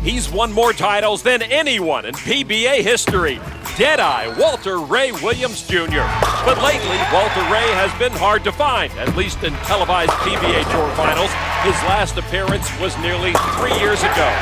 He's won more titles than anyone in PBA history. Deadeye Walter Ray Williams Jr. But lately, Walter Ray has been hard to find, at least in televised PBA Tour finals. His last appearance was nearly 3 years ago.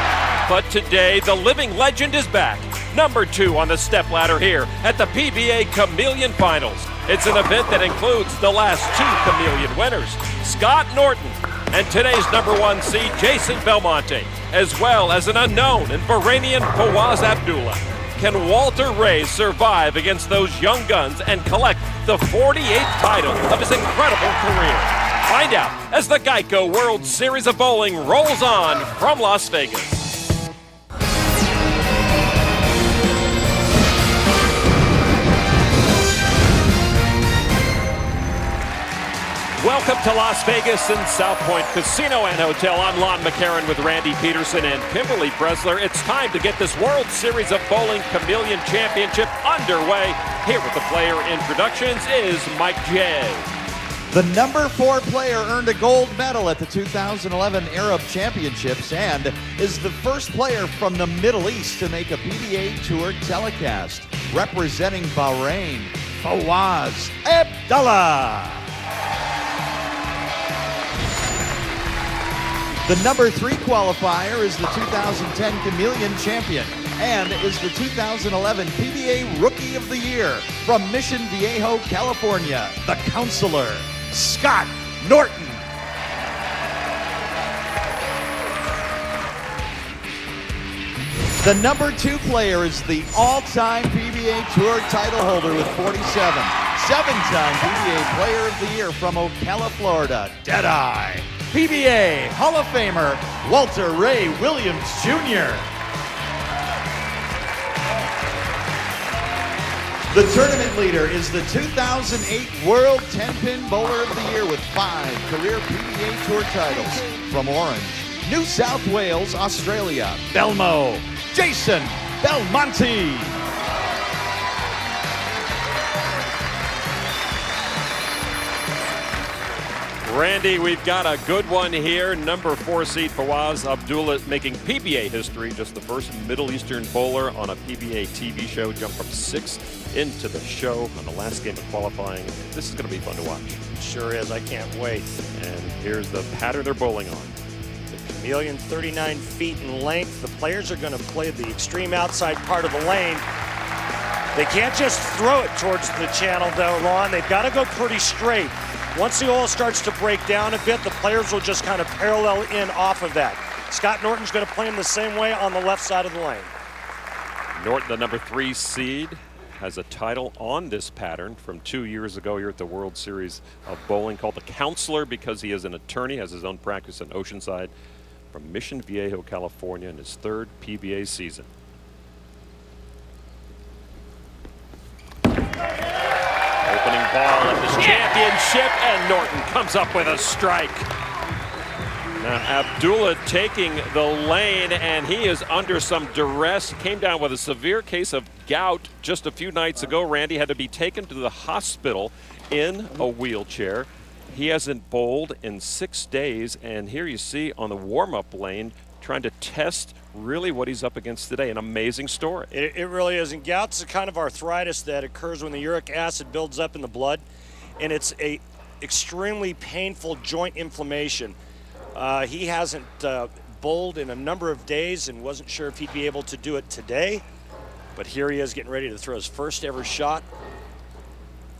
But today, the living legend is back. Number 2 on the stepladder here at the PBA Chameleon Finals. It's an event that includes the last 2 Chameleon winners, Scott Norton and today's number 1 seed, Jason Belmonte, as well as an unknown and Bahrainian Fawaz Abdullah. Can Walter Ray survive against those young guns and collect the 48th title of his incredible career? Find out as the Geico World Series of Bowling rolls on from Las Vegas. Welcome to Las Vegas and South Point Casino and Hotel. I'm Lon McCarron with Randy Peterson and Kimberly Bresler. It's time to get this World Series of Bowling Chameleon Championship underway. Here with the player introductions is Mike J. The number 4 player earned a gold medal at the 2011 Arab Championships and is the first player from the Middle East to make a PBA Tour telecast. Representing Bahrain, Fawaz Abdullah. The number 3 qualifier is the 2010 Chameleon champion and is the 2011 PBA Rookie of the Year from Mission Viejo, California, the counselor, Scott Norton. The number 2 player is the all-time PBA Tour title holder with 47, 7-time PBA Player of the Year from Ocala, Florida, Deadeye, PBA Hall of Famer Walter Ray Williams Jr. The tournament leader is the 2008 World 10-Pin Bowler of the Year with 5 career PBA Tour titles from Orange, New South Wales, Australia, Belmo, Jason Belmonte. Randy, we've got a good one here. Number 4 seed Fawaz Abdullah making PBA history, just the first Middle Eastern bowler on a PBA TV show. Jumped from 6th into the show on the last game of qualifying. This is going to be fun to watch. Sure is. I can't wait. And here's the pattern they're bowling on. The Chameleon, 39 feet in length. The players are going to play the extreme outside part of the lane. They can't just throw it towards the channel, though, Lon. They've got to go pretty straight. Once the oil starts to break down a bit, the players will just kind of parallel in off of that. Scott Norton's going to play him the same way on the left side of the lane. Norton, the number 3 seed, has a title on this pattern from 2 years ago here at the World Series of Bowling, called the Counselor because he is an attorney, has his own practice in Oceanside, from Mission Viejo, California, in his 3rd PBA season. Opening ball at this championship, and Norton comes up with a strike. Now Abdullah taking the lane, and he is under some duress. Came down with a severe case of gout just a few nights ago. Randy had to be taken to the hospital in a wheelchair. He hasn't bowled in 6 days, and here you see on the warm-up lane trying to test really what he's up against today. An amazing story. It really is. And gout's a kind of arthritis that occurs when the uric acid builds up in the blood, and it's a extremely painful joint inflammation. He hasn't bowled in a number of days and wasn't sure if he'd be able to do it today, but here he is getting ready to throw his first ever shot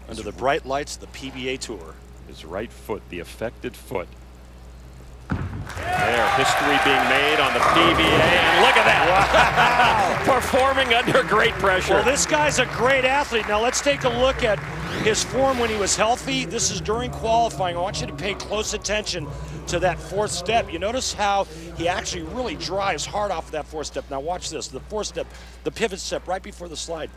under the bright lights of the PBA Tour. His right foot, the affected foot. There, history being made on the PBA, and look at that. Wow. Performing under great pressure. Well, this guy's a great athlete. Now let's take a look at his form when he was healthy. This is during qualifying. I want you to pay close attention to that 4th step. You notice how he actually really drives hard off of that 4th step. Now watch this, the 4th step, the pivot step right before the slide.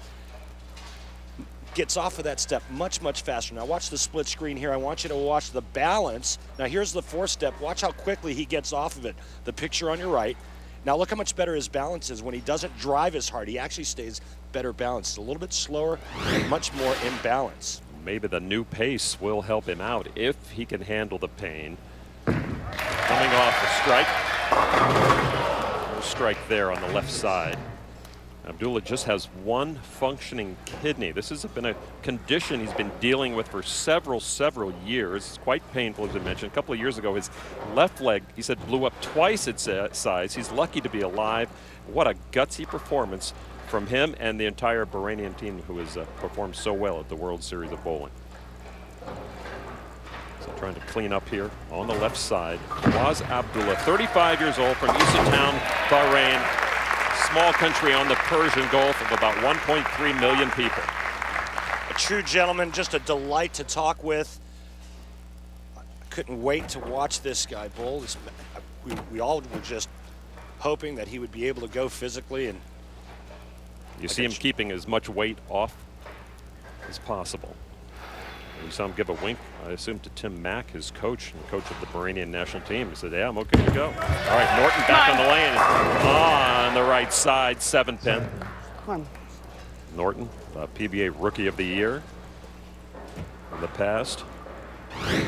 Gets off of that step much, much faster. Now watch the split screen here. I want you to watch the balance. Now here's the 4th step. Watch how quickly he gets off of it. The picture on your right. Now look how much better his balance is when he doesn't drive as hard. He actually stays better balanced. A little bit slower and much more in balance. Maybe the new pace will help him out if he can handle the pain. Coming off the strike. strike there on the left side. Abdullah just has one functioning kidney. This has been a condition he's been dealing with for several years. It's quite painful, as I mentioned. A couple of years ago, his left leg, he said, blew up twice its size. He's lucky to be alive. What a gutsy performance from him and the entire Bahrainian team, who has performed so well at the World Series of Bowling. So trying to clean up here on the left side. Fawaz Abdullah, 35 years old, from Isa Town, Bahrain. Small country on the Persian Gulf of about 1.3 million people. A true gentleman, just a delight to talk with. I couldn't wait to watch this guy bowl. We all were just hoping that he would be able to go physically. And you see him keeping as much weight off as possible. We saw him give a wink, I assume, to Tim Mack, his coach and coach of the Bahrainian national team. He said, yeah, I'm okay to go. All right, Norton back on the lane. On the right side, 7-pin. Come on. Norton, PBA Rookie of the Year in the past. I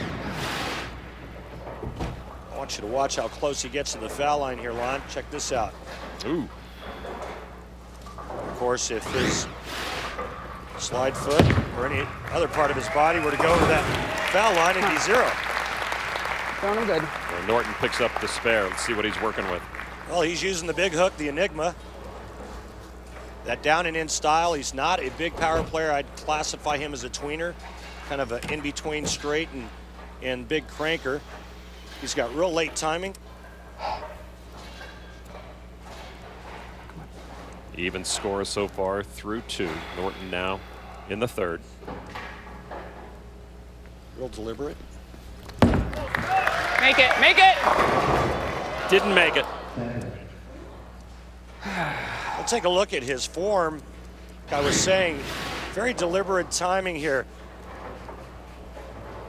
want you to watch how close he gets to the foul line here, Lon. Check this out. Ooh. Of course, if his slide foot or any other part of his body were to go over that foul line, it'd be zero. Throwing him good. Well, Norton picks up the spare. Let's see what he's working with. Well, he's using the big hook, the Enigma. That down and in style. He's not a big power player. I'd classify him as a tweener, kind of an in-between straight and big cranker. He's got real late timing. Even score so far through 2. Norton now in the 3rd. Real deliberate. Make it, make it! Didn't make it. We'll take a look at his form. Like I was saying, very deliberate timing here.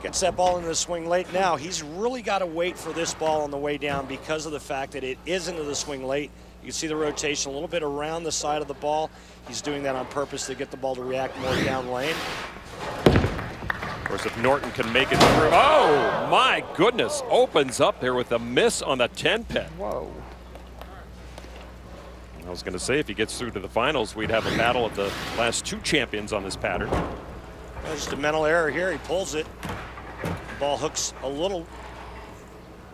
Gets that ball into the swing late. Now, he's really got to wait for this ball on the way down because of the fact that it is into the swing late. You can see the rotation a little bit around the side of the ball. He's doing that on purpose to get the ball to react more down lane. Of course, if Norton can make it through. Oh, my goodness. Opens up there with a miss on the 10-pin. Whoa. I was going to say, if he gets through to the finals, we'd have a battle of the last 2 champions on this pattern. Well, just a mental error here. He pulls it. The ball hooks a little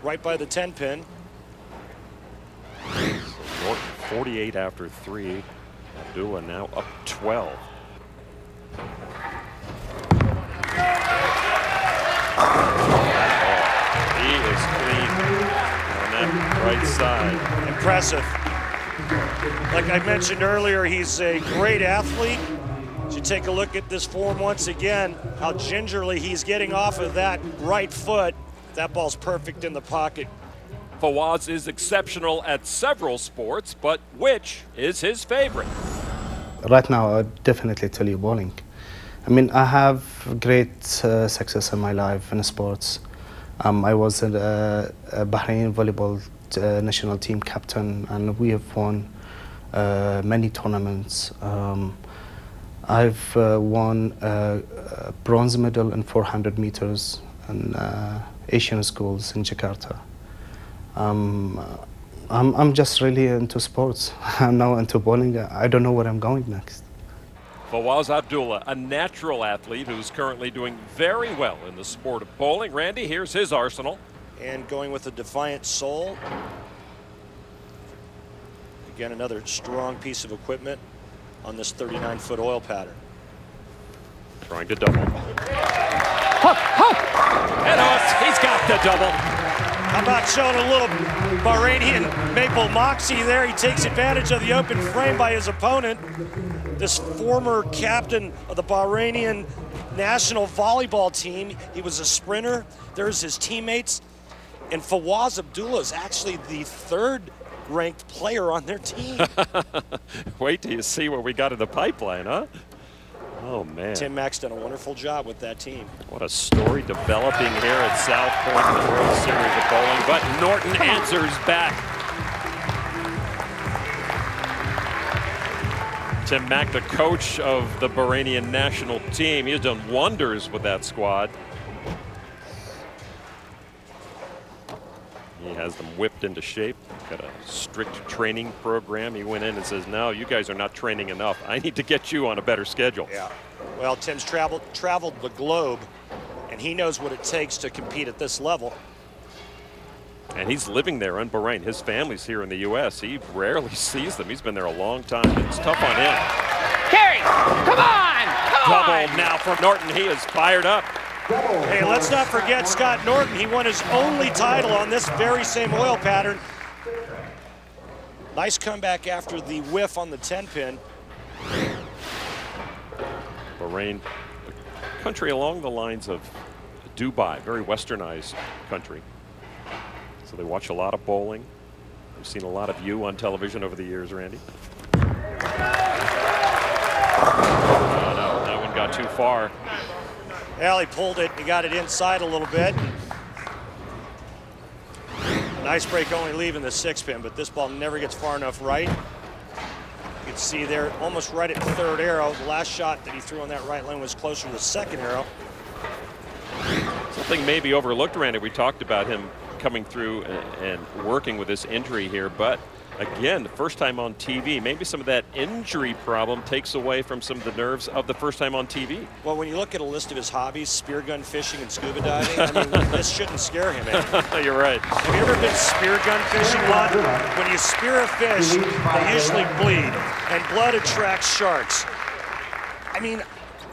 right by the 10-pin. Norton 48 after 3. Abdullah now up 12. He is clean on that right side. Impressive. Like I mentioned earlier, he's a great athlete. As you take a look at this form once again, how gingerly he's getting off of that right foot. That ball's perfect in the pocket. Fawaz is exceptional at several sports, but which is his favorite? Right now, I'll definitely tell you bowling. I mean, I have great success in my life in sports. I was a Bahrain volleyball national team captain, and we have won many tournaments. I've won a bronze medal in 400 meters in Asian schools in Jakarta. I'm just really into sports. I'm now into bowling. I don't know where I'm going next. Fawaz Abdullah, a natural athlete who's currently doing very well in the sport of bowling. Randy, here's his arsenal. And going with a defiant soul. Again, another strong piece of equipment on this 39-foot oil pattern. Trying to double. And he's got the double. How about showing a little Bahrainian maple moxie there? He takes advantage of the open frame by his opponent. This former captain of the Bahrainian national volleyball team. He was a sprinter. There's his teammates. And Fawaz Abdullah is actually the 3rd ranked player on their team. Wait till you see what we got in the pipeline, huh? Oh, man. Tim Mack's done a wonderful job with that team. What a story developing here at South Point in the World Series of Bowling. But Norton answers back. Tim Mack, the coach of the Bahrainian national team, he has done wonders with that squad. He has them whipped into shape. got a strict training program. He went in and says, no, you guys are not training enough. I need to get you on a better schedule. Yeah. Well, Tim's traveled the globe, and he knows what it takes to compete at this level. And he's living there in Bahrain. His family's here in the U.S. He rarely sees them. He's been there a long time. It's tough on him. Carry! Come on! Come Double on! now from Norton. He is fired up. Hey, let's not forget Scott Norton. He won his only title on this very same oil pattern. Nice comeback after the whiff on the 10-pin. Bahrain, a country along the lines of Dubai, very westernized country. So they watch a lot of bowling. We've seen a lot of you on television over the years, Randy. No, that one got too far. Well, he pulled it. He got it inside a little bit. Nice break only leaving the 6-pin, but this ball never gets far enough right. You can see there, almost right at the third arrow. The last shot that he threw on that right line was closer to the second arrow. Something maybe overlooked, Randy. We talked about him coming through and working with this injury here, but again, the first time on TV, maybe some of that injury problem takes away from some of the nerves of the first time on TV. Well, when you look at a list of his hobbies, spear gun fishing and scuba diving, I mean, this shouldn't scare him any. You're right. Have you ever been spear gun fishing, Lud? When you spear a fish, they usually bleed, and blood attracts sharks. I mean,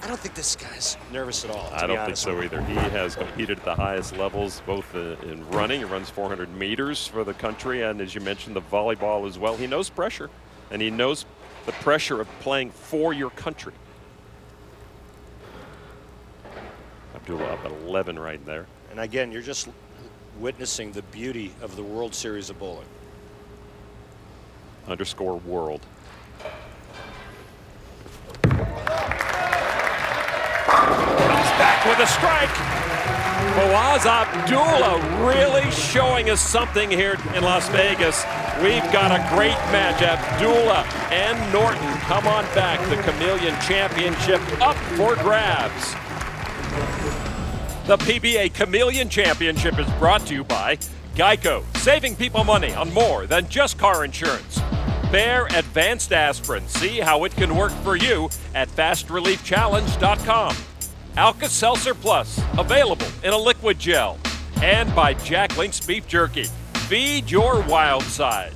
I don't think this guy's nervous at all. I don't think so either. He has competed at the highest levels, both in running. He runs 400 meters for the country, and as you mentioned, the volleyball as well. He knows pressure, and he knows the pressure of playing for your country. Abdullah up at 11 right there. And again, you're just witnessing the beauty of the World Series of bowling. _world. Back with a strike. Fawaz Abdullah really showing us something here in Las Vegas. We've got a great match. Abdullah and Norton come on back. The Chameleon Championship up for grabs. The PBA Chameleon Championship is brought to you by Geico, saving people money on more than just car insurance. Bayer Advanced Aspirin. See how it can work for you at FastReliefChallenge.com. Alka-Seltzer Plus, available in a liquid gel. And by Jack Link's Beef Jerky. Feed your wild side.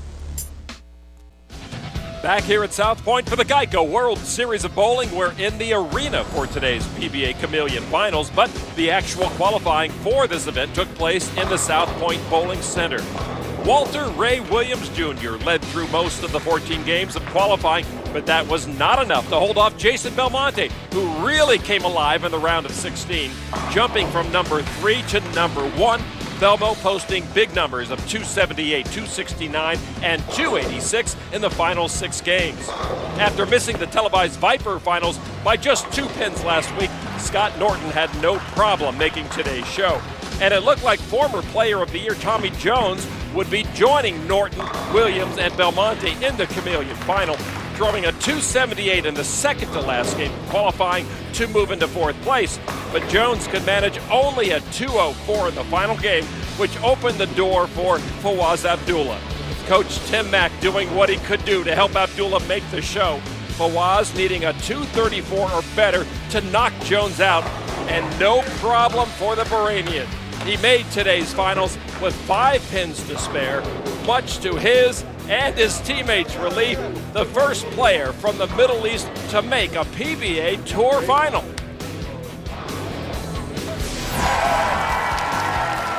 Back here at South Point for the Geico World Series of Bowling. We're in the arena for today's PBA Chameleon Finals, but the actual qualifying for this event took place in the South Point Bowling Center. Walter Ray Williams Jr. led through most of the 14 games of qualifying, but that was not enough to hold off Jason Belmonte, who really came alive in the round of 16, jumping from number 3 to number 1. Belmo posting big numbers of 278, 269, and 286 in the final 6 games. After missing the televised Viper finals by just 2 pins last week, Scott Norton had no problem making today's show. And it looked like former Player of the Year Tommy Jones would be joining Norton, Williams, and Belmonte in the Chameleon final, throwing a 278 in the second to last game, qualifying to move into 4th place. But Jones could manage only a 204 in the final game, which opened the door for Fawaz Abdullah. Coach Tim Mack doing what he could do to help Abdullah make the show. Fawaz needing a 234 or better to knock Jones out, and no problem for the Bahrainian. He made today's finals with 5 pins to spare, much to his and his teammates' relief, the first player from the Middle East to make a PBA Tour final.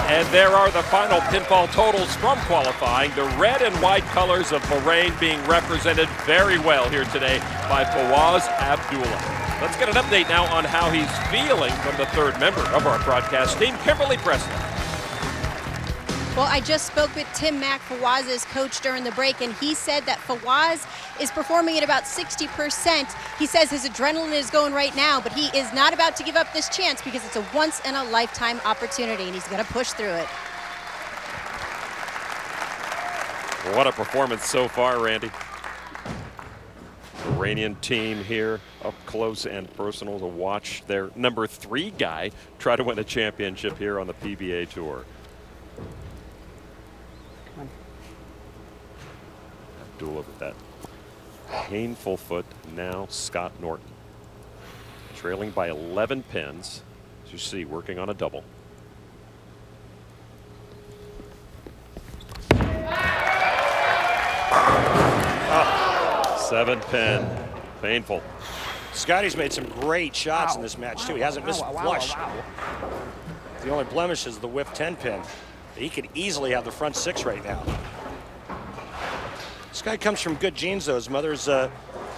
And there are the final pinfall totals from qualifying. The red and white colors of Bahrain being represented very well here today by Fawaz Abdullah. Let's get an update now on how he's feeling from the third member of our broadcast team, Kimberly Presley. Well, I just spoke with Tim Mack, Fawaz's coach, during the break, and he said that Fawaz is performing at about 60%. He says his adrenaline is going right now, but he is not about to give up this chance because it's a once-in-a-lifetime opportunity, and he's going to push through it. What a performance so far, Randy. Iranian team here up close and personal to watch their number 3 guy try to win a championship here on the PBA Tour. Abdullah with that painful foot. Now Scott Norton trailing by 11 pins, as you see, working on a double. Oh, 7-pin, painful. Scotty's made some great shots in this match too. He hasn't missed a flush. The only blemish is the whip 10-pin. He could easily have the front 6 right now. This guy comes from good genes though. His mother's a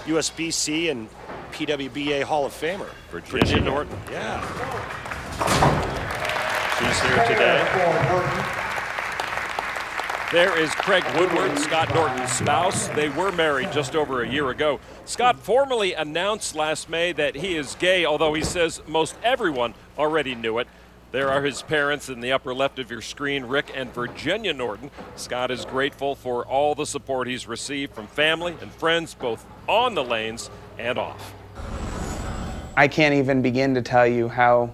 USBC and PWBA Hall of Famer. Virginia Norton. Yeah. She's here today. There is Craig Woodward, Scott Norton's spouse. They were married just over a year ago. Scott formally announced last May that he is gay, although he says most everyone already knew it. There are his parents in the upper left of your screen, Rick and Virginia Norton. Scott is grateful for all the support he's received from family and friends, both on the lanes and off. I can't even begin to tell you how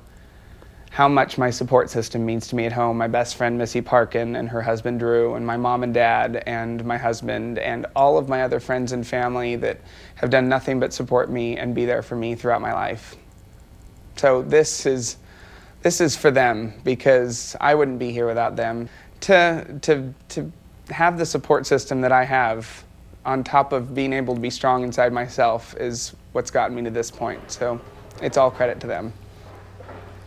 much my support system means to me at home. My best friend Missy Parkin and her husband Drew, and my mom and dad and my husband and all of my other friends and family that have done nothing but support me and be there for me throughout my life. So this is for them, because I wouldn't be here without them. To have the support system that I have on top of being able to be strong inside myself is what's gotten me to this point. So it's all credit to them.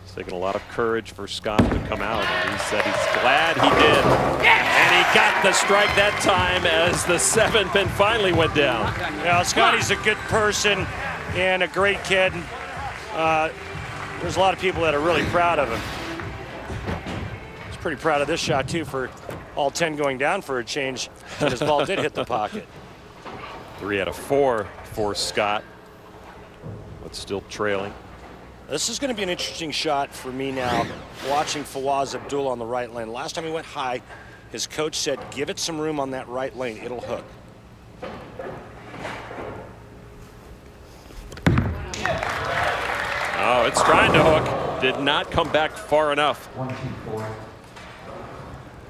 It's taken a lot of courage for Scott to come out, and he said he's glad he did. And he got the strike that time as the 7-pin finally went down. Yeah, Scotty's a good person and a great kid. There's a lot of people that are really proud of him. He's pretty proud of this shot too, for all 10 going down for a change, and his ball did hit the pocket. 3 out of 4 for Scott, but still trailing. This is going to be an interesting shot for me now, watching Fawaz Abdullah on the right lane. Last time he went high, his coach said, give it some room on that right lane, it'll hook. Oh, it's trying to hook. Did not come back far enough.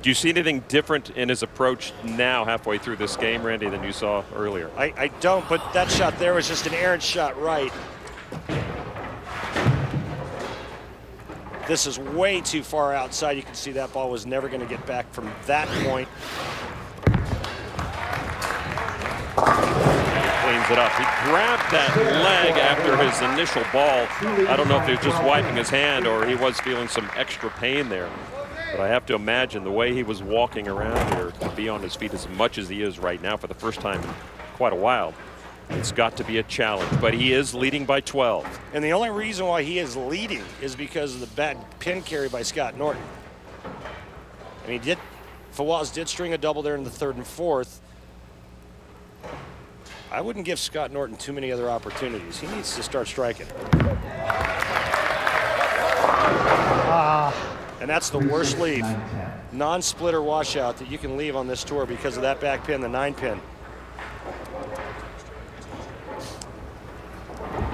Do you see anything different in his approach now, halfway through this game, Randy, than you saw earlier? I don't, but that shot there was just an errant shot right. This is way too far outside. You can see that ball was never going to get back from that point. Cleans it up. He grabbed that leg after his initial ball. I don't know if he was just wiping his hand or he was feeling some extra pain there. But I have to imagine the way he was walking around here, to be on his feet as much as he is right now for the first time in quite a while, it's got to be a challenge. But he is leading by 12. And the only reason why he is leading is because of the bad pin carry by Scott Norton. And Fawaz did string a double there in the 3rd and 4th. I wouldn't give Scott Norton too many other opportunities. He needs to start striking. And that's the worst leave. Non-splitter washout that you can leave on this tour because of that back pin, the 9-pin.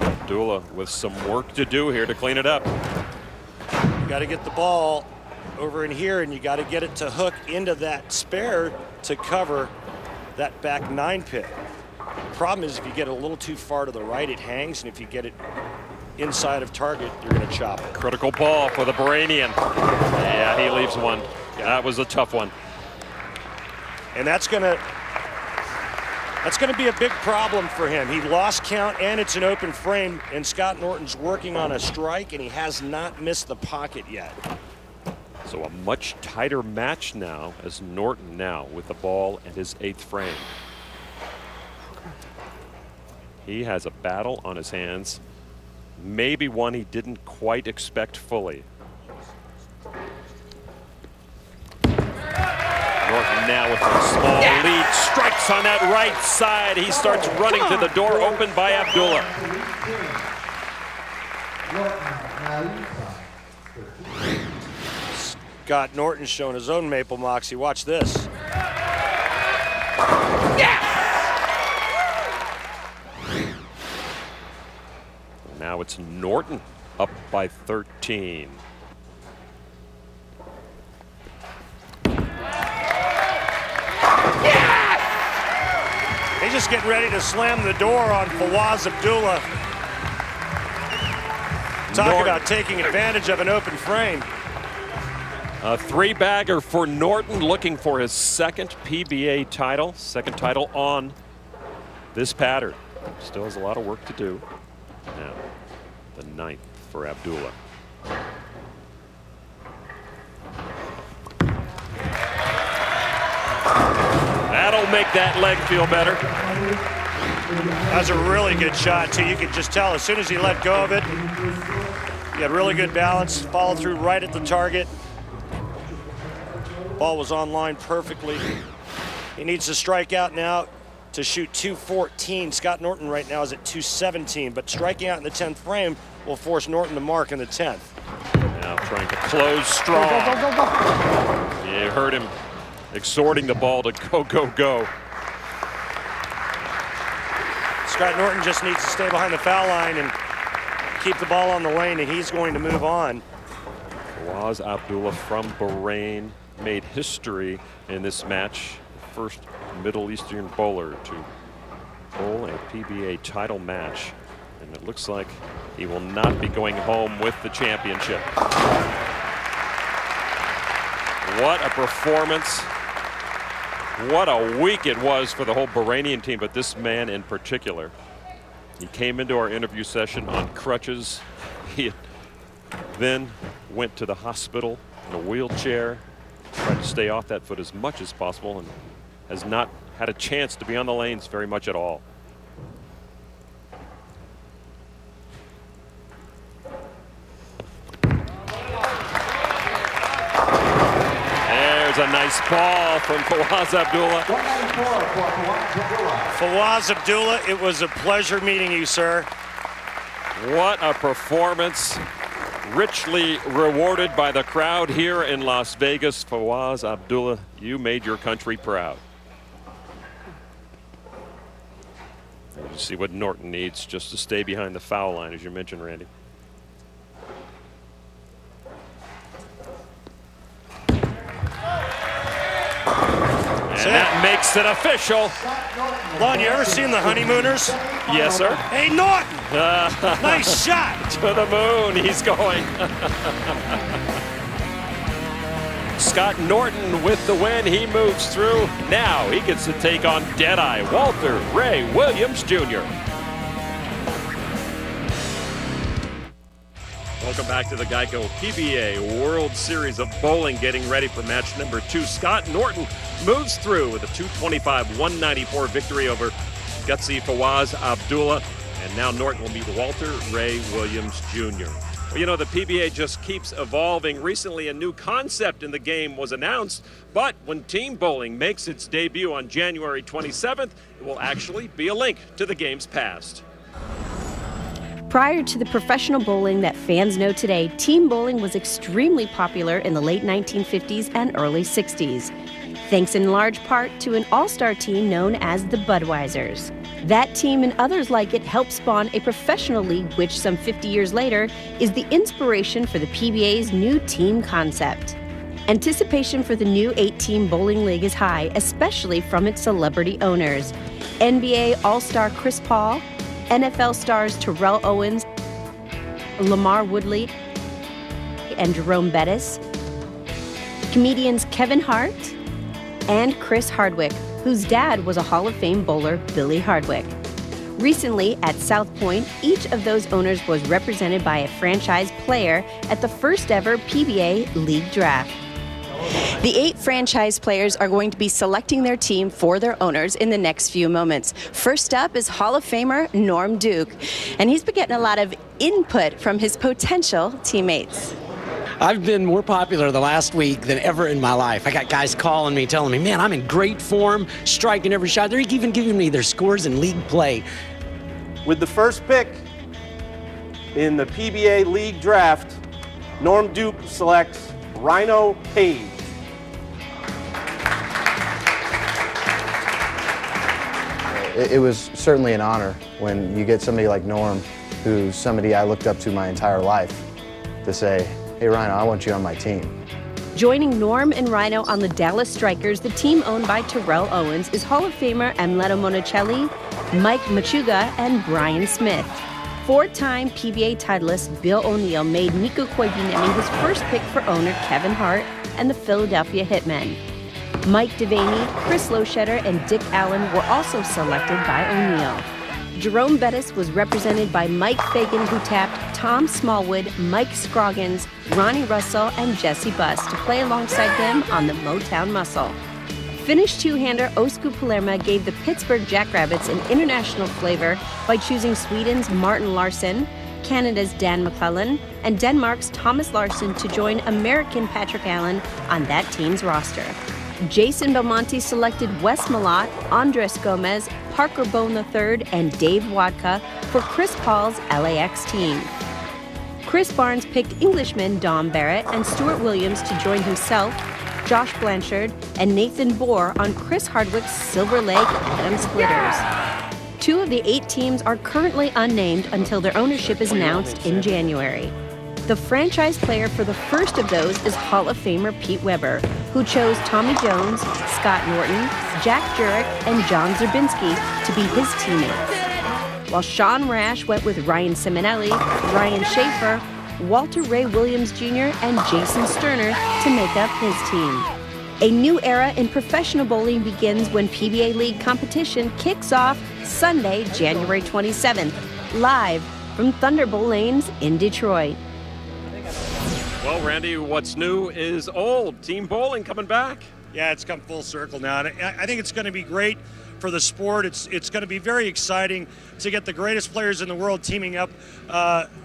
Abdullah with some work to do here to clean it up. You got to get the ball over in here, and you got to get it to hook into that spare to cover that back 9-pin. Problem is, if you get it a little too far to the right, it hangs, and if you get it inside of target, you're going to chop it. Critical ball for the Bahrainian. Yeah, he leaves one. That was a tough one. And that's going to be a big problem for him. He lost count, and it's an open frame, and Scott Norton's working on a strike, and he has not missed the pocket yet. So a much tighter match now, as Norton now with the ball and his 8th frame. He has a battle on his hands, maybe one he didn't quite expect fully. Norton now with a small lead, strikes on that right side. He starts running to the door, opened by Abdullah. Scott Norton's showing his own maple moxie. Watch this. Now it's Norton up by 13. just getting ready to slam the door on Fawaz Abdullah. Talk about taking advantage of an open frame. A three-bagger for Norton, looking for his second PBA title, second title on this pattern. Still has a lot of work to do. Now, the ninth for Abdullah. That'll make that leg feel better. That was a really good shot, too. You could just tell as soon as he let go of it, he had really good balance, followed through right at the target. Ball was on line perfectly. He needs to strike out now to shoot 214. Scott Norton right now is at 217, but striking out in the 10th frame will force Norton to mark in the 10th. Now trying to close strong. You heard him exhorting the ball to go, go, go. Scott Norton just needs to stay behind the foul line and keep the ball on the lane, and he's going to move on. Fawaz Abdullah from Bahrain made history in this match. The first Middle Eastern bowler to bowl a PBA title match. And it looks like he will not be going home with the championship. What a performance. What a week it was for the whole Bahrainian team, but this man in particular. He came into our interview session on crutches. He then went to the hospital in a wheelchair, tried to stay off that foot as much as possible, and has not had a chance to be on the lanes very much at all. There's a nice ball from Fawaz Abdullah. Fawaz Abdullah, it was a pleasure meeting you, sir. What a performance. Richly rewarded by the crowd here in Las Vegas. Fawaz Abdullah, you made your country proud. And you see what Norton needs just to stay behind the foul line, as you mentioned, Randy. And that makes it official. Lon, you ever seen The Honeymooners? Yes, sir. Hey, Norton! Nice shot! To the moon he's going. Scott Norton with the win. He moves through. Now he gets to take on Deadeye Walter Ray Williams Jr. Welcome back to the Geico PBA World Series of Bowling, getting ready for match number 2. Scott Norton moves through with a 225-194 victory over gutsy Fawaz Abdullah. And now Norton will meet Walter Ray Williams Jr. Well, you know, the PBA just keeps evolving. Recently, a new concept in the game was announced, but when team bowling makes its debut on January 27th, it will actually be a link to the game's past. Prior to the professional bowling that fans know today, team bowling was extremely popular in the late 1950s and early 60s, thanks in large part to an all-star team known as the Budweisers. That team and others like it helped spawn a professional league, which some 50 years later is the inspiration for the PBA's new team concept. Anticipation for the new 8-team bowling league is high, especially from its celebrity owners. NBA All-Star Chris Paul, NFL stars Terrell Owens, Lamar Woodley, and Jerome Bettis, comedians Kevin Hart, and Chris Hardwick, whose dad was a Hall of Fame bowler, Billy Hardwick. Recently, at South Point, each of those owners was represented by a franchise player at the first ever PBA League Draft. The 8 franchise players are going to be selecting their team for their owners in the next few moments. First up is Hall of Famer Norm Duke, and he's been getting a lot of input from his potential teammates. I've been more popular the last week than ever in my life. I got guys calling me, telling me, man, I'm in great form, striking every shot. They're even giving me their scores in league play. With the first pick in the PBA League Draft, Norm Duke selects Rhino Page. It was certainly an honor when you get somebody like Norm, who's somebody I looked up to my entire life, to say, hey Rhino, I want you on my team. Joining Norm and Rhino on the Dallas Strikers, the team owned by Terrell Owens, is Hall of Famer Amleto Monticelli, Mike Machuga, and Brian Smith. Four-time PBA titleist Bill O'Neill made Nico Koivu his first pick for owner Kevin Hart and the Philadelphia Hitmen. Mike Devaney, Chris Loschetter, and Dick Allen were also selected by O'Neill. Jerome Bettis was represented by Mike Fagan, who tapped Tom Smallwood, Mike Scroggins, Ronnie Russell, and Jesse Buss to play alongside him on the Motown Muscle. Finnish two-hander Osku Palermo gave the Pittsburgh Jackrabbits an international flavor by choosing Sweden's Martin Larsson, Canada's Dan McClellan, and Denmark's Thomas Larsson to join American Patrick Allen on that team's roster. Jason Belmonte selected Wes Malott, Andres Gomez, Parker Bone III, and Dave Wadka for Chris Paul's LAX team. Chris Barnes picked Englishmen Dom Barrett and Stuart Williams to join himself, Josh Blanchard, and Nathan Bohr on Chris Hardwick's Silver Lake Adam Splitters. 2 of the 8 teams are currently unnamed until their ownership is announced in January. The franchise player for the first of those is Hall of Famer Pete Weber, who chose Tommy Jones, Scott Norton, Jack Jurek, and John Zerbinski to be his teammates, while Sean Rash went with Ryan Simonelli, Ryan Schaefer, Walter Ray Williams Jr., and Jason Sterner to make up his team. A new era in professional bowling begins when PBA League competition kicks off Sunday, January 27th, live from Thunderbolt Lanes in Detroit. Well, Randy, what's new is old. Team bowling coming back. Yeah, it's come full circle now. And I think it's going to be great for the sport. It's going to be very exciting to get the greatest players in the world teaming up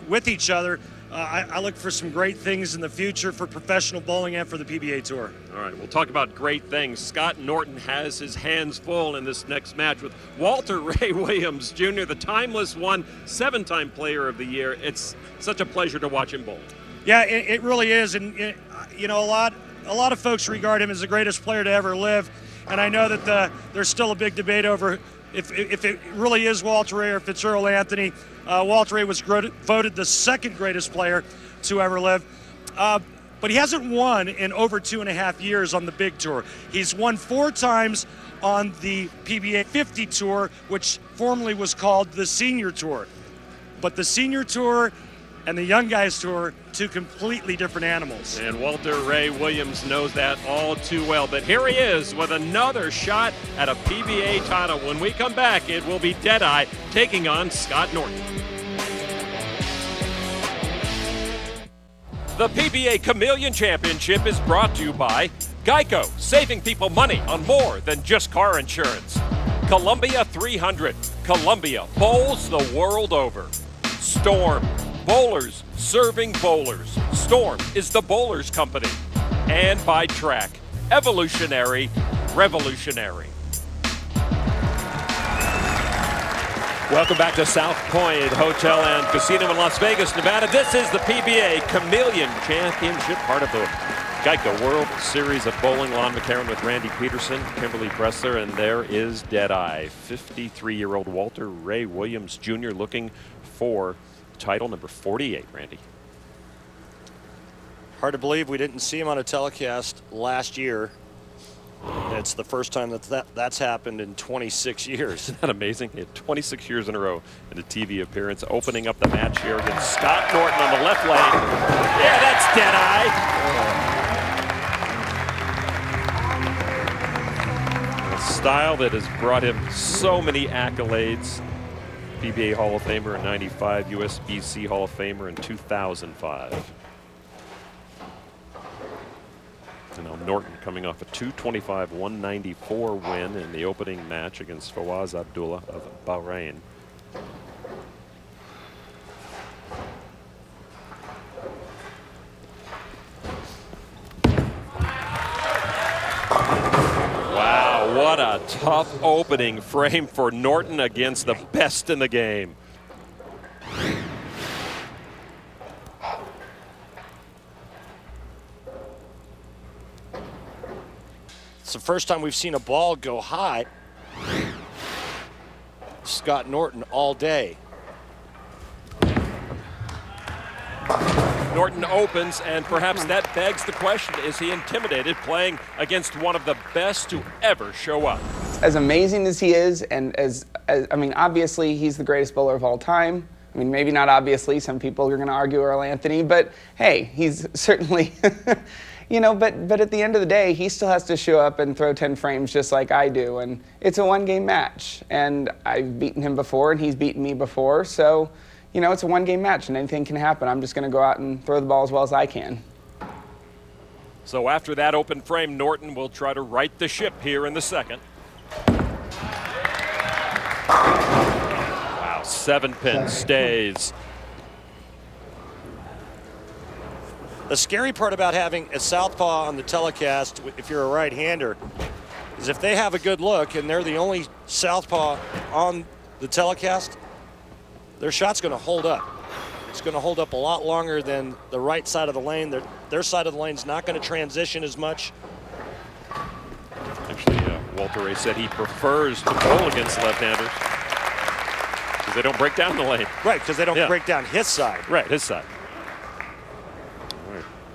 with each other. I look for some great things in the future for professional bowling and for the PBA Tour. All right, we'll talk about great things. Scott Norton has his hands full in this next match with Walter Ray Williams Jr., the timeless one, 7-time player of the year. It's such a pleasure to watch him bowl. Yeah, it really is, and you know, a lot of folks regard him as the greatest player to ever live, and I know that there's still a big debate over if it really is Walter Ray or if it's Earl Anthony. Walter Ray was voted the second greatest player to ever live, but he hasn't won in over 2.5 years on the big tour. He's won 4 times on the PBA 50 Tour, which formerly was called the Senior Tour, but the Senior Tour and the Young Guys Tour, 2 completely different animals. And Walter Ray Williams knows that all too well. But here he is with another shot at a PBA title. When we come back, it will be Deadeye taking on Scott Norton. The PBA Chameleon Championship is brought to you by Geico, saving people money on more than just car insurance. Columbia 300, Columbia bowls the world over. Storm, bowlers serving bowlers. Storm is the bowlers company. And by Track, evolutionary, revolutionary. Welcome back to South Point Hotel and Casino in Las Vegas, Nevada. This is the PBA Chameleon Championship, part of the Geico World Series of Bowling. Lon McCarron with Randy Peterson, Kimberly Bressler, and there is Deadeye. 53-year-old Walter Ray Williams Jr. looking for title number 48, Randy. Hard to believe we didn't see him on a telecast last year. It's the first time that's happened in 26 years. Isn't that amazing? He had 26 years in a row in a TV appearance, opening up the match here against Scott Norton on the left lane. Yeah, that's Deadeye. A style that has brought him so many accolades. PBA Hall of Famer in '95, USBC Hall of Famer in 2005. And now Norton coming off a 225-194 win in the opening match against Fawaz Abdullah of Bahrain. Wow, what a tough opening frame for Norton against the best in the game. It's the first time we've seen a ball go high. Scott Norton all day. Norton opens, and perhaps that begs the question, is he intimidated playing against one of the best to ever show up? As amazing as he is, and I mean, obviously he's the greatest bowler of all time. I mean, maybe not obviously, some people are going to argue Earl Anthony, but hey, he's certainly, you know, but at the end of the day, he still has to show up and throw 10 frames just like I do, and it's a one-game match, and I've beaten him before, and he's beaten me before, so, you know, it's a one-game match, and anything can happen. I'm just going to go out and throw the ball as well as I can. So after that open frame, Norton will try to right the ship here in the second. Wow, 7-pin stays. The scary part about having a southpaw on the telecast, if you're a right-hander, is if they have a good look and they're the only southpaw on the telecast, their shot's going to hold up. It's going to hold up a lot longer than the right side of the lane. Their side of the lane's not going to transition as much. Actually, Walter Ray said he prefers to bowl against left-handers because they don't break down the lane. Right, because they don't break down his side. Right, his side.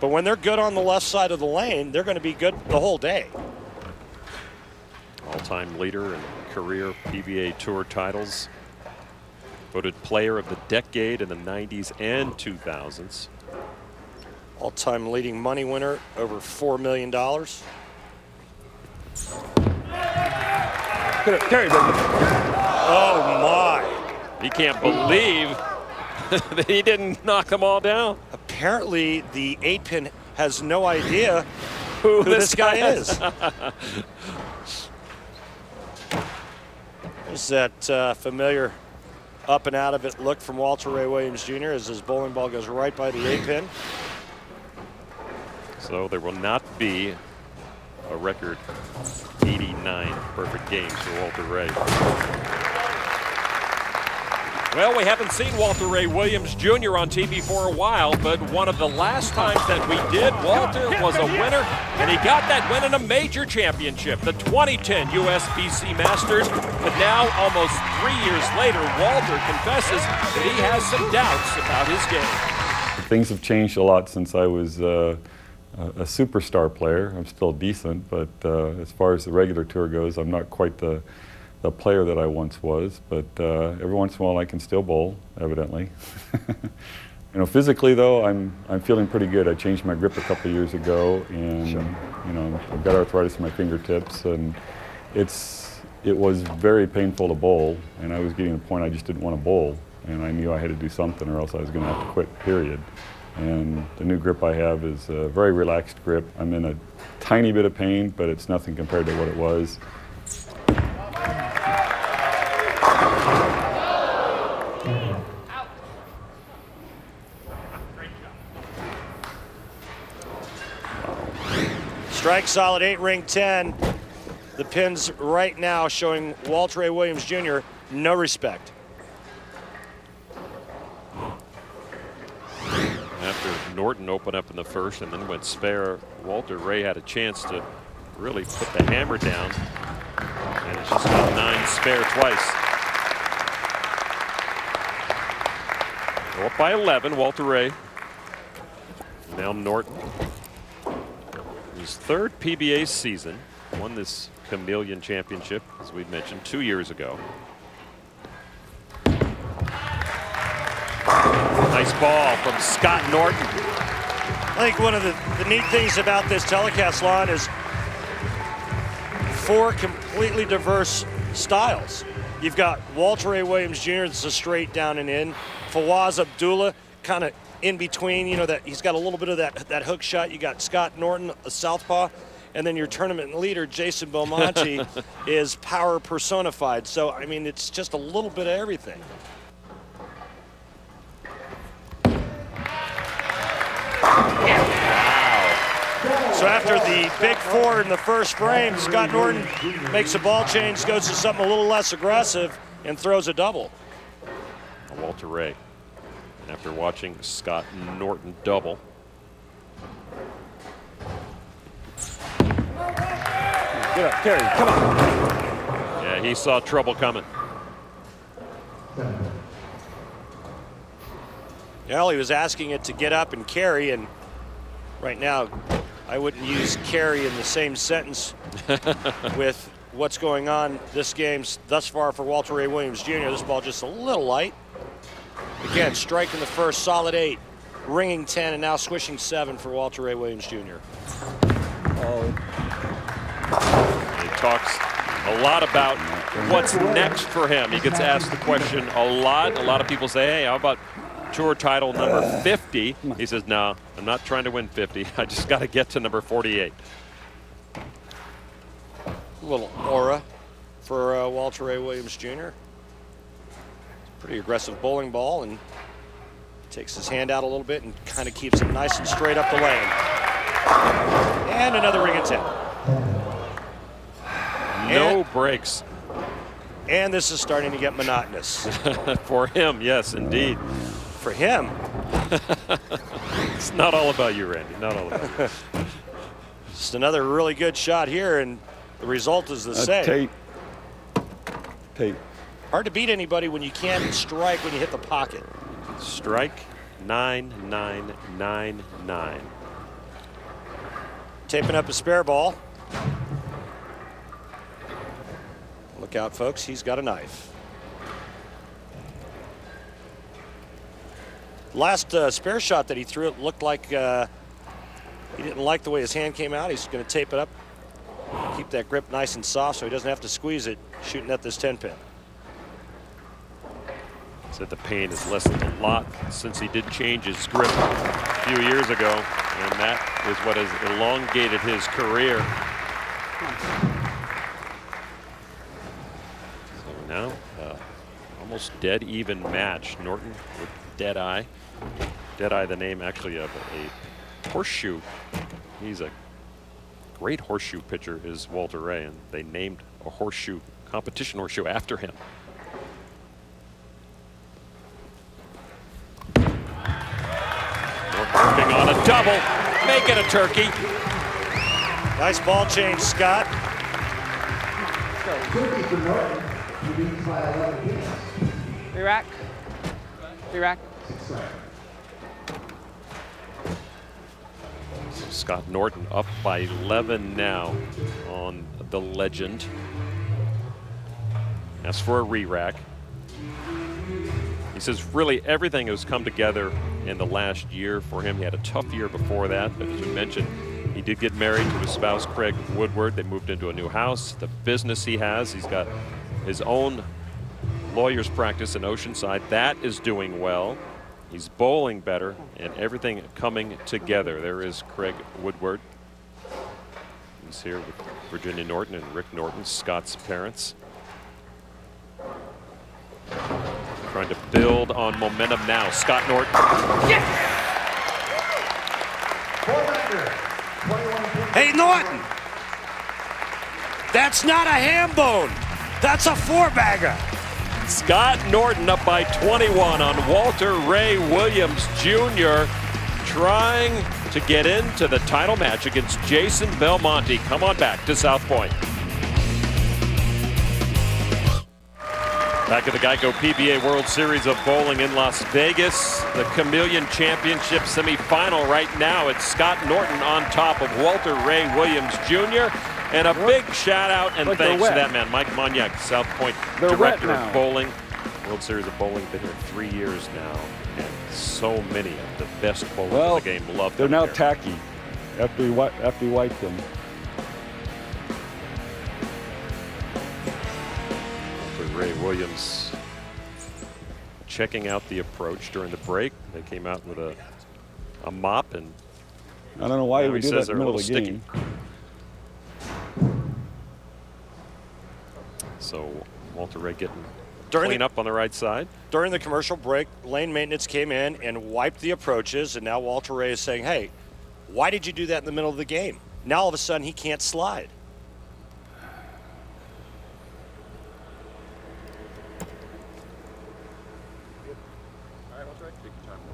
But when they're good on the left side of the lane, they're going to be good the whole day. All-time leader in career PBA Tour titles. Voted player of the decade in the 90s and 2000s. All-time leading money winner, over $4 million. Oh my. He can't believe that he didn't knock them all down. Apparently the 8-pin has no idea who this guy is. There's that familiar up and out of it look from Walter Ray Williams Jr. as his bowling ball goes right by the 8-pin. So there will not be a record 89 perfect games for Walter Ray. Well, we haven't seen Walter Ray Williams Jr. on TV for a while, but one of the last times that we did, Walter was a winner, and he got that win in a major championship, the 2010 USBC Masters. But now, almost 3 years later, Walter confesses that he has some doubts about his game. Things have changed a lot since I was a superstar player. I'm still decent, but as far as the regular tour goes, I'm not quite the player that I once was, but every once in a while I can still bowl, evidently. You know, physically though, I'm feeling pretty good. I changed my grip a couple of years ago, and you know, I've got arthritis in my fingertips, and it was very painful to bowl, and I was getting to the point I just didn't want to bowl, and I knew I had to do something or else I was going to have to quit, period. And the new grip I have is a very relaxed grip. I'm in a tiny bit of pain, but it's nothing compared to what it was. Strike solid 8-ring 10. The pins right now showing Walter Ray Williams Jr. no respect. After Norton opened up in the first and then went spare, Walter Ray had a chance to really put the hammer down, and it's just got 9 spare twice. Up by 11, Walter Ray. Now Norton. His third PBA season, won this Chameleon Championship, as we mentioned, 2 years ago. Nice ball from Scott Norton. I think one of the neat things about this telecast line is 4 completely diverse styles. You've got Walter Ray Williams Jr., that's a straight down and in. Fawaz Abdullah, kind of in between, you know, that he's got a little bit of that hook shot. You got Scott Norton, a southpaw, and then your tournament leader, Jason Belmonte, is power personified. So, I mean, it's just a little bit of everything. So after the big 4 in the first frame, Scott Norton makes a ball change, goes to something a little less aggressive, and throws a double. Walter Ray. And after watching Scott Norton double. Get up, Terry, come on. Yeah, he saw trouble coming. Well, he was asking it to get up and carry, and right now I wouldn't use carry in the same sentence with what's going on this game's thus far for Walter Ray Williams Jr. This ball just a little light. Again, striking the first, solid 8, ringing 10, and now swishing 7 for Walter Ray Williams Jr. He talks a lot about what's next for him. He gets asked the question a lot. A lot of people say, hey, how about tour title number 50? He says, no, I'm not trying to win 50. I just got to get to number 48. A little aura for Walter Ray Williams Jr. Pretty aggressive bowling ball, and takes his hand out a little bit and kind of keeps it nice and straight up the lane. And another ring of 10. No breaks. And this is starting to get monotonous. For him, yes, indeed. For him. It's not all about you, Randy. Not all about you. Just another really good shot here, and the result is the same. Tate. Hard to beat anybody when you can't strike when you hit the pocket. Strike 9-9-9-9. Taping up a spare ball. Look out, folks, he's got a knife. Last spare shot that he threw, it looked like he didn't like the way his hand came out. He's going to tape it up, keep that grip nice and soft so he doesn't have to squeeze it shooting at this 10-pin. Said the pain has lessened a lot since he did change his grip a few years ago, and that is what has elongated his career. So now, almost dead even match. Norton with Deadeye. Deadeye, the name actually of a horseshoe. He's a great horseshoe pitcher, is Walter Ray, and they named a horseshoe, competition horseshoe, after him. Working on a double, make it a turkey. Nice ball change, Scott. Three-rack. Three-rack. Scott Norton up by 11 now on the legend. As for a re-rack. He says really everything has come together in the last year for him. He had a tough year before that, but as you mentioned, he did get married to his spouse, Craig Woodward. They moved into a new house. The business he has, he's got his own lawyer's practice in Oceanside. That is doing well. He's bowling better, and everything coming together. There is Craig Woodward. He's here with Virginia Norton and Rick Norton, Scott's parents. Trying to build on momentum now. Scott Norton. Yeah. Hey, Norton. That's not a ham bone. That's a 4-bagger. Scott Norton up by 21 on Walter Ray Williams Jr. trying to get into the title match against Jason Belmonte. Come on back to South Point. Back at the Geico PBA World Series of Bowling in Las Vegas. The Chameleon Championship semifinal right now. It's Scott Norton on top of Walter Ray Williams Jr. And a big shout out and thanks to that man, Mike Monyak, South Point Director of Bowling. World Series of Bowling, been here 3 years now. And so many of the best bowlers in the game love them. They're now here. tacky after you wipe them. Ray Williams checking out the approach during the break. They came out with a mop, and I don't know why he would do that in the middle of the game. So Walter Ray getting clean up on the right side. During the commercial break, lane maintenance came in and wiped the approaches, and now Walter Ray is saying, hey, why did you do that in the middle of the game? Now all of a sudden he can't slide.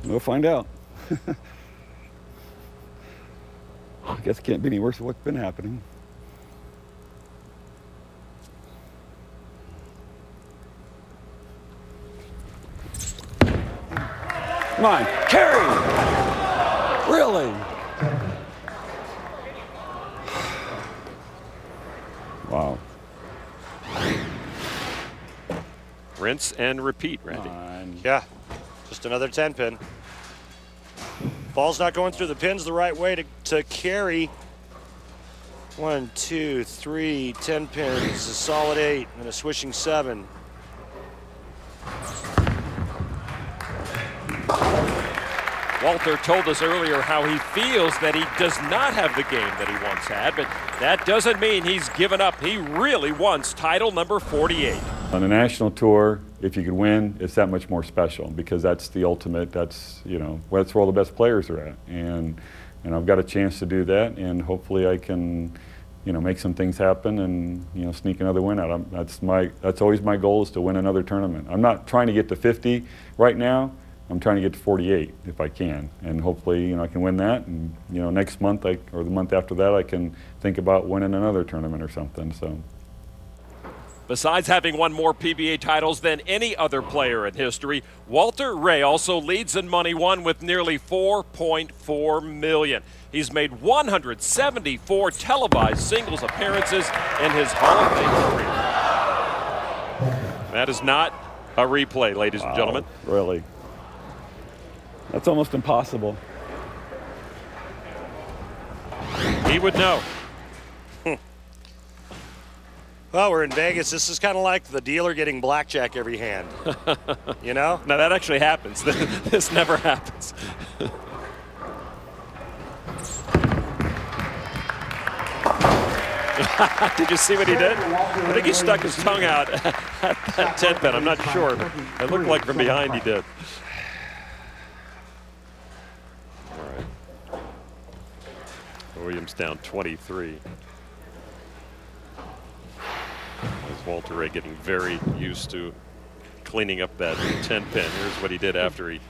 We'll find out. I guess it can't be any worse than what's been happening. Come on, carry! Really? Wow. Rinse and repeat, Randy. Yeah, just another 10-pin. Ball's not going through the pins the right way to carry. 1, 2, 3, 10 pins, a solid 8, and a swishing 7. Walter told us earlier how he feels that he does not have the game that he once had, but that doesn't mean he's given up. He really wants title number 48. On a national tour, if you could win, it's that much more special because that's the ultimate. That's, you know, that's where all the best players are at, and I've got a chance to do that, and hopefully I can, you know, make some things happen and, you know, sneak another win out. That's always my goal, is to win another tournament. I'm not trying to get to 50 right now. I'm trying to get to 48 if I can, and hopefully, you know, I can win that. And, you know, next month or the month after that, I can think about winning another tournament or something. So. Besides having won more PBA titles than any other player in history, Walter Ray also leads in money won with nearly $4.4 million. He's made 174 televised singles appearances in his Hall of Fame career. That is not a replay, ladies and gentlemen. Really? That's almost impossible. He would know. Well, we're in Vegas. This is kind of like the dealer getting blackjack every hand. You know? Now, that actually happens. This never happens. Did you see what he did? I think he stuck his tongue out at that 10-pin. I'm not sure. It looked like from behind he did. All right. Williams down 23. As Walter Ray getting very used to cleaning up that 10-pin. Here's what he did after he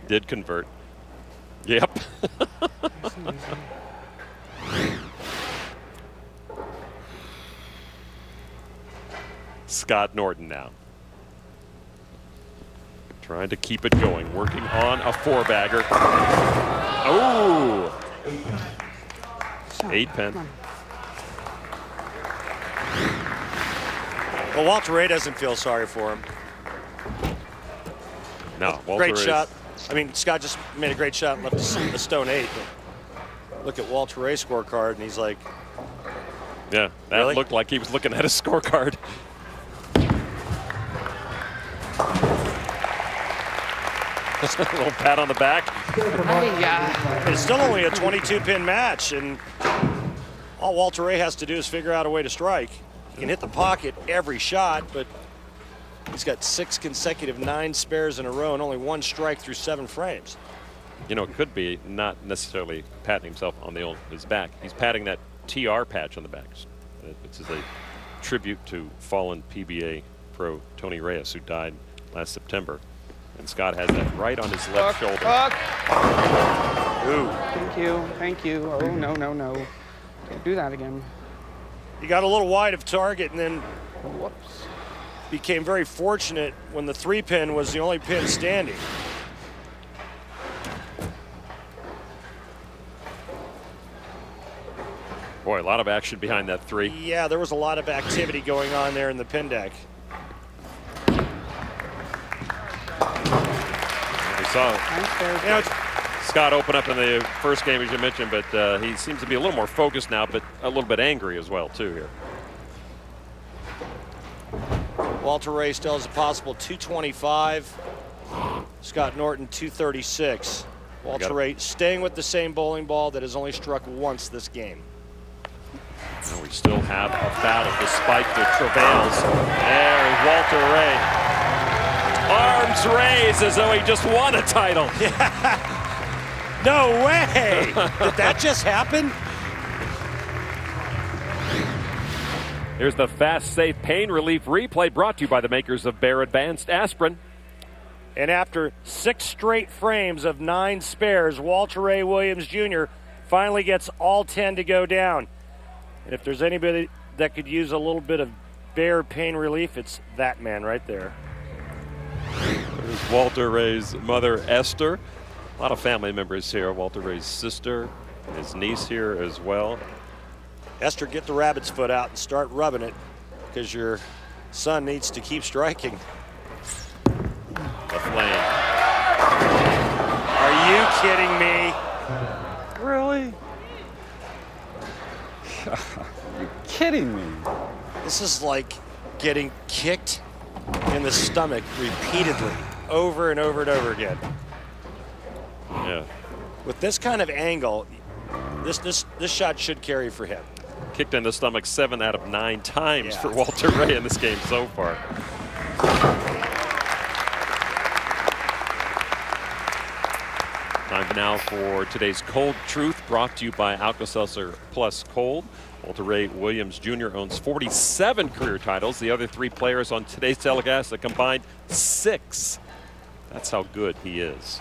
did convert. Yep. Scott Norton now. Trying to keep it going, working on a 4-bagger. Oh! 8-pin. Well, Walter Ray doesn't feel sorry for him. No, Walter great Ray's shot. I mean, Scott just made a great shot and left a stone 8. But look at Walter Ray's scorecard, and he's like, yeah, that really? Looked like he was looking at his scorecard. A little pat on the back. It's still only a 22-pin match, and all Walter Ray has to do is figure out a way to strike. He can hit the pocket every shot, but he's got 6 consecutive 9 spares in a row and only 1 strike through 7 frames. You know, it could be not necessarily patting himself on his back. He's patting that TR patch on the back. It's a tribute to fallen PBA pro Tony Reyes, who died last September. And Scott has that right on his left shoulder. Ooh. Thank you. Oh, no. Don't do that again. He got a little wide of target and then Whoops. became very fortunate when the 3-pin was the only pin standing. Boy, a lot of action behind that 3. Yeah, there was a lot of activity going on there in the pin deck. We saw Scott open up in the first game, as you mentioned, but he seems to be a little more focused now, but a little bit angry as well, too, here. Walter Ray still has a possible 225. Scott Norton 236. Walter Ray staying with the same bowling ball that has only struck once this game. And we still have a battle despite the travails. There's Walter Ray. Arms raised as though he just won a title. No way! Did that just happen? Here's the Fast Safe Pain Relief Replay brought to you by the makers of Bear Advanced Aspirin. And after 6 straight frames of 9 spares, Walter Ray Williams Jr. finally gets all 10 to go down. And if there's anybody that could use a little bit of Bear pain relief, it's that man right there. There's Walter Ray's mother, Esther. A lot of family members here. Walter Ray's sister, his niece here as well. Esther, get the rabbit's foot out and start rubbing it, because your son needs to keep striking. The flame. Are you kidding me? Really? You're kidding me. This is like getting kicked in the stomach repeatedly, over and over and over again. Yeah. With this kind of angle, this shot should carry for him. Kicked in the stomach 7 out of 9 times for Walter Ray in this game so far. Time now for today's Cold Truth, brought to you by Alka-Seltzer Plus Cold. Walter Ray Williams Jr. owns 47 career titles. The other 3 players on today's telecast, a combined 6. That's how good he is.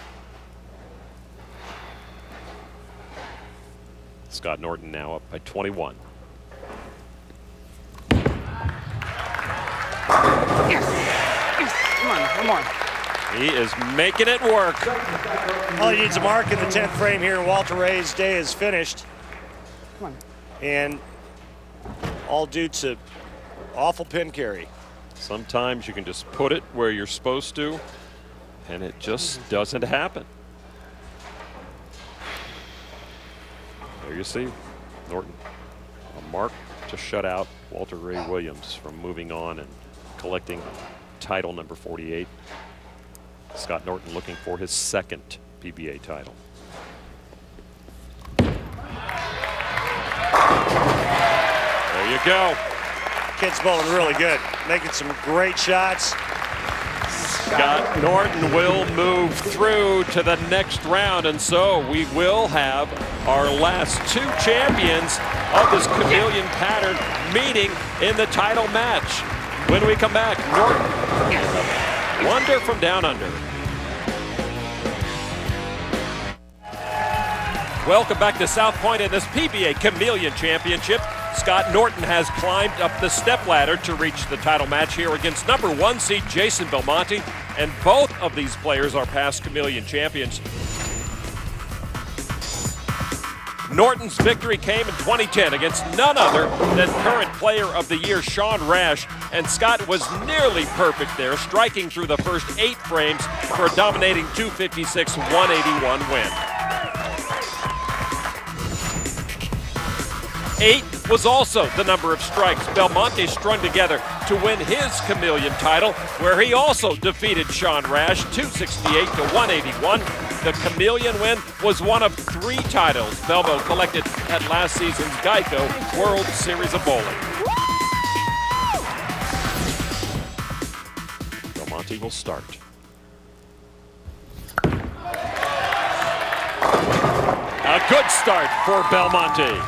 Scott Norton now up by 21. Come on, come on. He is making it work. All he needs a mark in the 10th frame here, and Walter Ray's day is finished. Come on. And all due to awful pin carry. Sometimes you can just put it where you're supposed to, and it just doesn't happen. There you see Norton, a mark to shut out Walter Ray Williams from moving on and collecting title number 48. Scott Norton looking for his 2nd PBA title. There you go. Kid's bowling really good, making some great shots. Scott Norton will move through to the next round, and so we will have our last 2 champions of this chameleon pattern meeting in the title match. When we come back, Norton, wonder from down under. Welcome back to South Point in this PBA Chameleon Championship. Scott Norton has climbed up the stepladder to reach the title match here against number 1 seed Jason Belmonte, and both of these players are past Chameleon champions. Norton's victory came in 2010 against none other than current player of the year Sean Rash, and Scott was nearly perfect there, striking through the first 8 frames for a dominating 256-181 win. 8 was also the number of strikes Belmonte strung together to win his Chameleon title, where he also defeated Sean Rash 268-181. The Chameleon win was one of 3 titles Belmo collected at last season's Geico World Series of Bowling. Belmonte will start. A good start for Belmonte.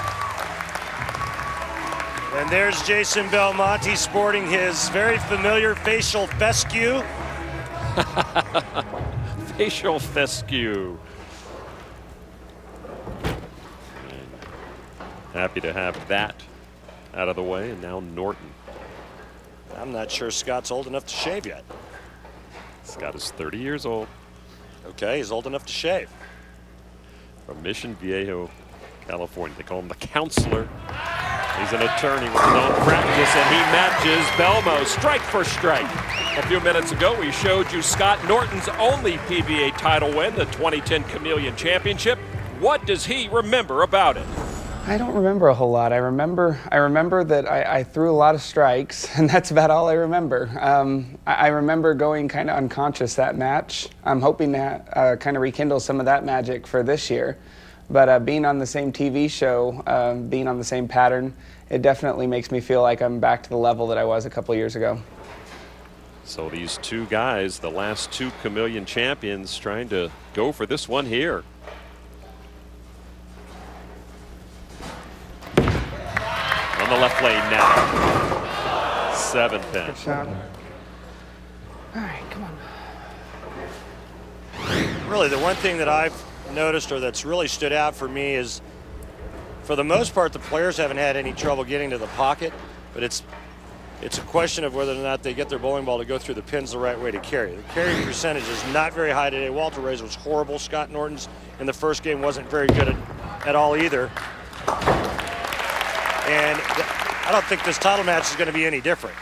And there's Jason Belmonte sporting his very familiar facial fescue. Facial fescue. And happy to have that out of the way, and now Norton. I'm not sure Scott's old enough to shave yet. Scott is 30 years old. Okay, he's old enough to shave. From Mission Viejo, California. They call him the counselor. He's an attorney with his own practice, and he matches Belmo strike for strike. A few minutes ago, we showed you Scott Norton's only PBA title win, the 2010 Chameleon Championship. What does he remember about it? I don't remember a whole lot. I remember that I threw a lot of strikes, and that's about all I remember. I remember going kind of unconscious that match. I'm hoping to kind of rekindle some of that magic for this year. But being on the same TV show, being on the same pattern, it definitely makes me feel like I'm back to the level that I was a couple years ago. So these 2 guys, the last 2 Chameleon champions, trying to go for this one here. On the left lane now. 7 pin. Good shot. All right, come on. Really, the one thing that I've noticed, or that's really stood out for me, is for the most part the players haven't had any trouble getting to the pocket, but it's It's a question of whether or not they get their bowling ball to go through the pins the right way to carry. The carry percentage is not very high today. Walter Ray's was horrible. Scott Norton's in the first game wasn't very good at all either. And I don't think this title match is going to be any different.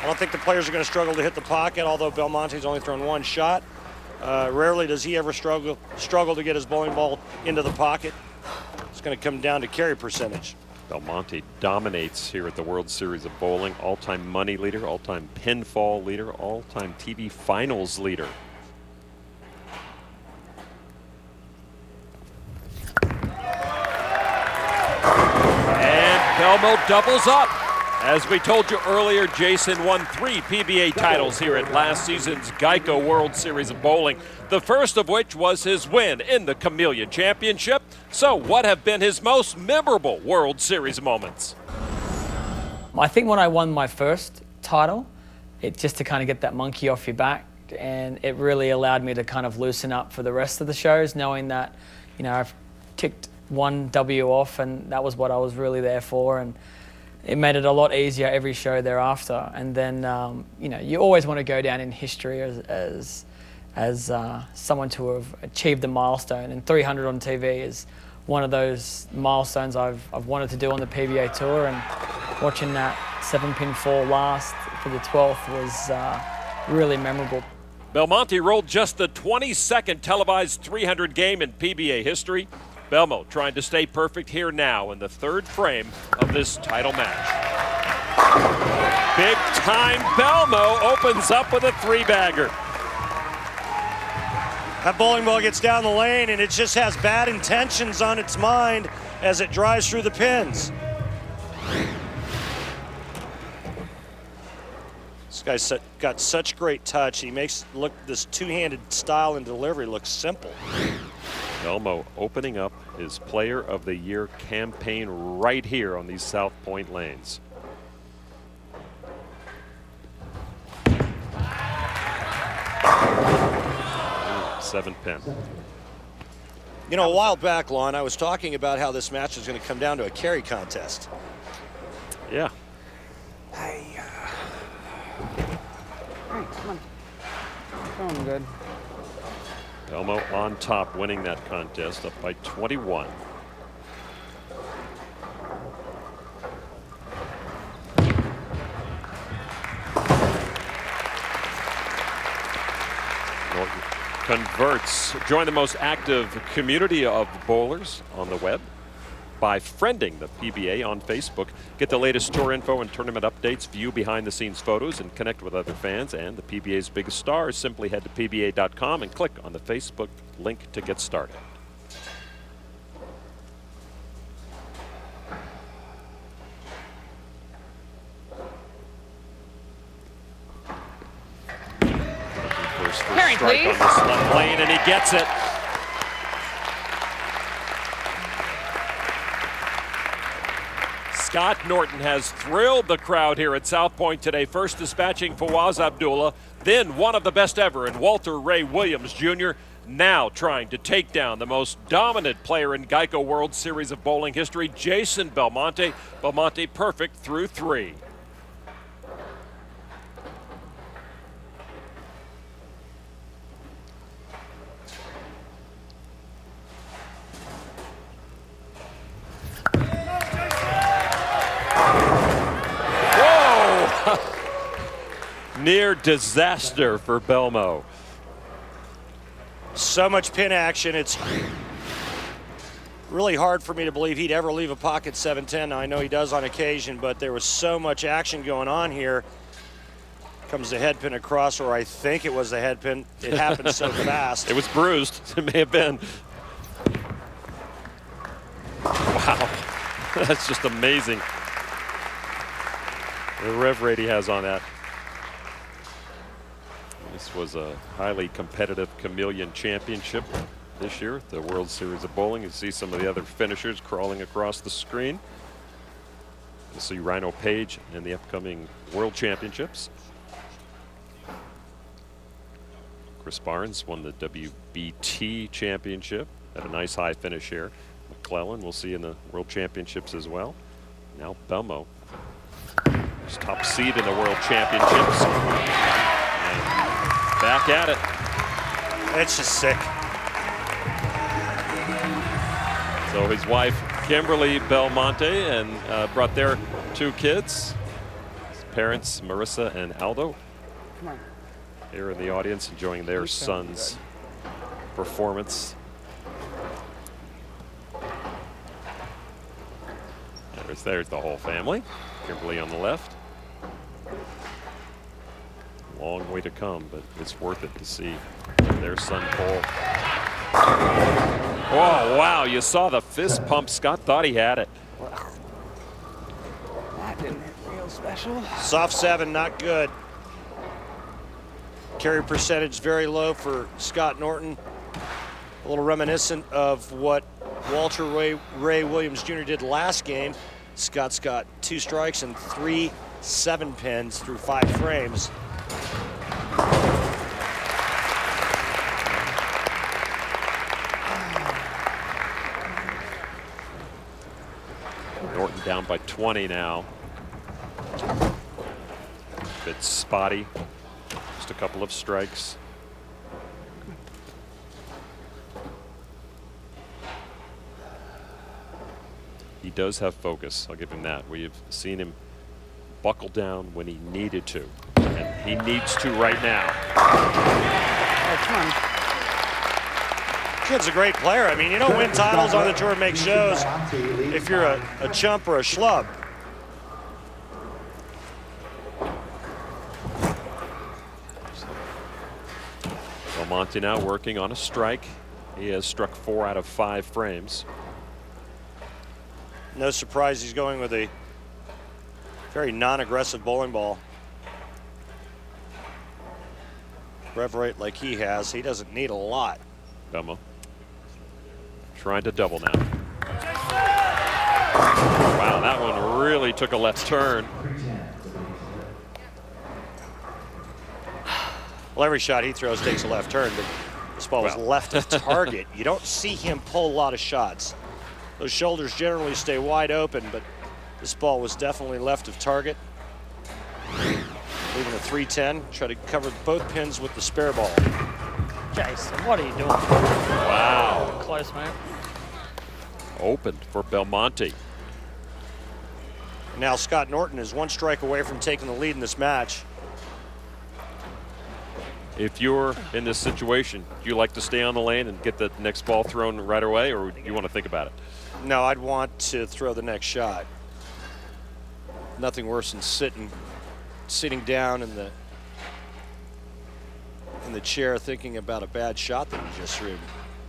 I don't think the players are going to struggle to hit the pocket, although Belmonte's only thrown one shot. Rarely does he ever struggle to get his bowling ball into the pocket. It's going to come down to carry percentage. Belmonte dominates here at the World Series of Bowling. All-time money leader, all-time pinfall leader, all-time TV finals leader. And Belmo doubles up. As we told you earlier, Jason won 3 PBA titles here at last season's Geico World Series of Bowling, the first of which was his win in the Chameleon Championship. So what have been his most memorable World Series moments? I think when I won my first title, it just to kind of get that monkey off your back, and it really allowed me to kind of loosen up for the rest of the shows, knowing that, you know, I've ticked one W off and that was what I was really there for, and it made it a lot easier every show thereafter. And then, you know, you always want to go down in history as someone to have achieved a milestone, and 300 on TV is one of those milestones I've wanted to do on the PBA Tour, and watching that 7-pin fall last for the 12th was really memorable. Belmonte rolled just the 22nd televised 300 game in PBA history. Belmo trying to stay perfect here now in the 3rd frame of this title match. Big time Belmo opens up with a 3-bagger. That bowling ball gets down the lane and it just has bad intentions on its mind as it drives through the pins. This guy's got such great touch. He makes this two-handed style and delivery look simple. Belmo opening up his Player of the Year campaign right here on these South Point lanes. Seven pin. You know, a while back, Lon, I was talking about how this match is going to come down to a carry contest. Yeah. Hey, come on. Going good. Belmo on top, winning that contest, up by 21. Norton converts. Join the most active community of bowlers on the web by friending the PBA on Facebook. Get the latest tour info and tournament updates, view behind-the-scenes photos, and connect with other fans and the PBA's biggest stars. Simply head to PBA.com and click on the Facebook link to get started. First strike on this left lane, and he gets it. Scott Norton has thrilled the crowd here at South Point today, first dispatching Fawaz Abdullah, then one of the best ever in Walter Ray Williams Jr., now trying to take down the most dominant player in Geico World Series of Bowling history, Jason Belmonte. Belmonte perfect through 3. Near disaster for Belmo. So much pin action, it's really hard for me to believe he'd ever leave a pocket 7-10. Now, I know he does on occasion, but there was so much action going on here. Comes the head pin across, or I think it was the head pin. It happened so fast. It was bruised. It may have been. Wow, that's just amazing. The rev rate he has on that. This was a highly competitive Chameleon Championship this year, the World Series of Bowling. You see some of the other finishers crawling across the screen. You'll see Rhino Page in the upcoming World Championships. Chris Barnes won the WBT Championship, had a nice high finish here. McClellan we'll see in the World Championships as well. Now Belmo He's top seed in the World Championships. And back at it. It's just sick. So his wife, Kimberly Belmonte, and brought their 2 kids. His parents, Marissa and Aldo. Come on. Here in the audience enjoying their son's performance. There's the whole family. Kimberly on the left. Long way to come, but it's worth it to see their son Cole. Oh, wow, you saw the fist pump. Scott thought he had it. That didn't hit real special. Soft 7, not good. Carry percentage very low for Scott Norton. A little reminiscent of what Walter Ray Williams Jr. did last game. Scott's got 2 strikes and 3 7-pins through 5 frames. Norton down by 20 now. Bit spotty. Just a couple of strikes. He does have focus. I'll give him that. We have seen him buckle down when he needed to. And he needs to right now. Oh, come on. Kid's a great player. I mean, you don't win titles on the tour and make shows if you're a chump or a schlub. Belmonte now working on a strike. He has struck 4 out of 5 frames. No surprise he's going with a very non-aggressive bowling ball. Rev rate like he has, he doesn't need a lot. Belmo trying to double now. Wow, that one really took a left turn. Well, every shot he throws takes a left turn, but this ball was left of target. You don't see him pull a lot of shots. Those shoulders generally stay wide open, but this ball was definitely left of target. Leaving a 310, try to cover both pins with the spare ball. Jason, what are you doing? Wow. Close, man. Open for Belmonte. Now Scott Norton is 1 strike away from taking the lead in this match. If you're in this situation, do you like to stay on the lane and get the next ball thrown right away, or do you want to think about it? No, I'd want to throw the next shot. Nothing worse than sitting down in the chair thinking about a bad shot that you just threw,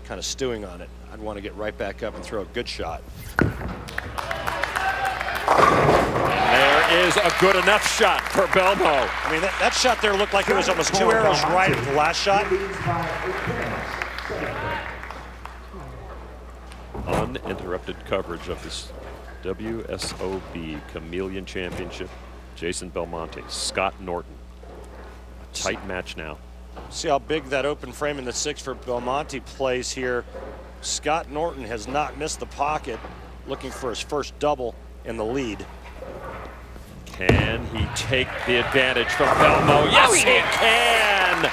kind of stewing on it. I'd want to get right back up and throw a good shot. And there is a good enough shot for Belmo. I mean, that shot there looked like it was almost 2 arrows right at the last shot. Uninterrupted coverage of this WSOB Chameleon Championship. Jason Belmonte, Scott Norton. A tight match now. See how big that open frame in the 6 for Belmonte plays here. Scott Norton has not missed the pocket, looking for his first double in the lead. Can he take the advantage from Belmo? Yes, he can!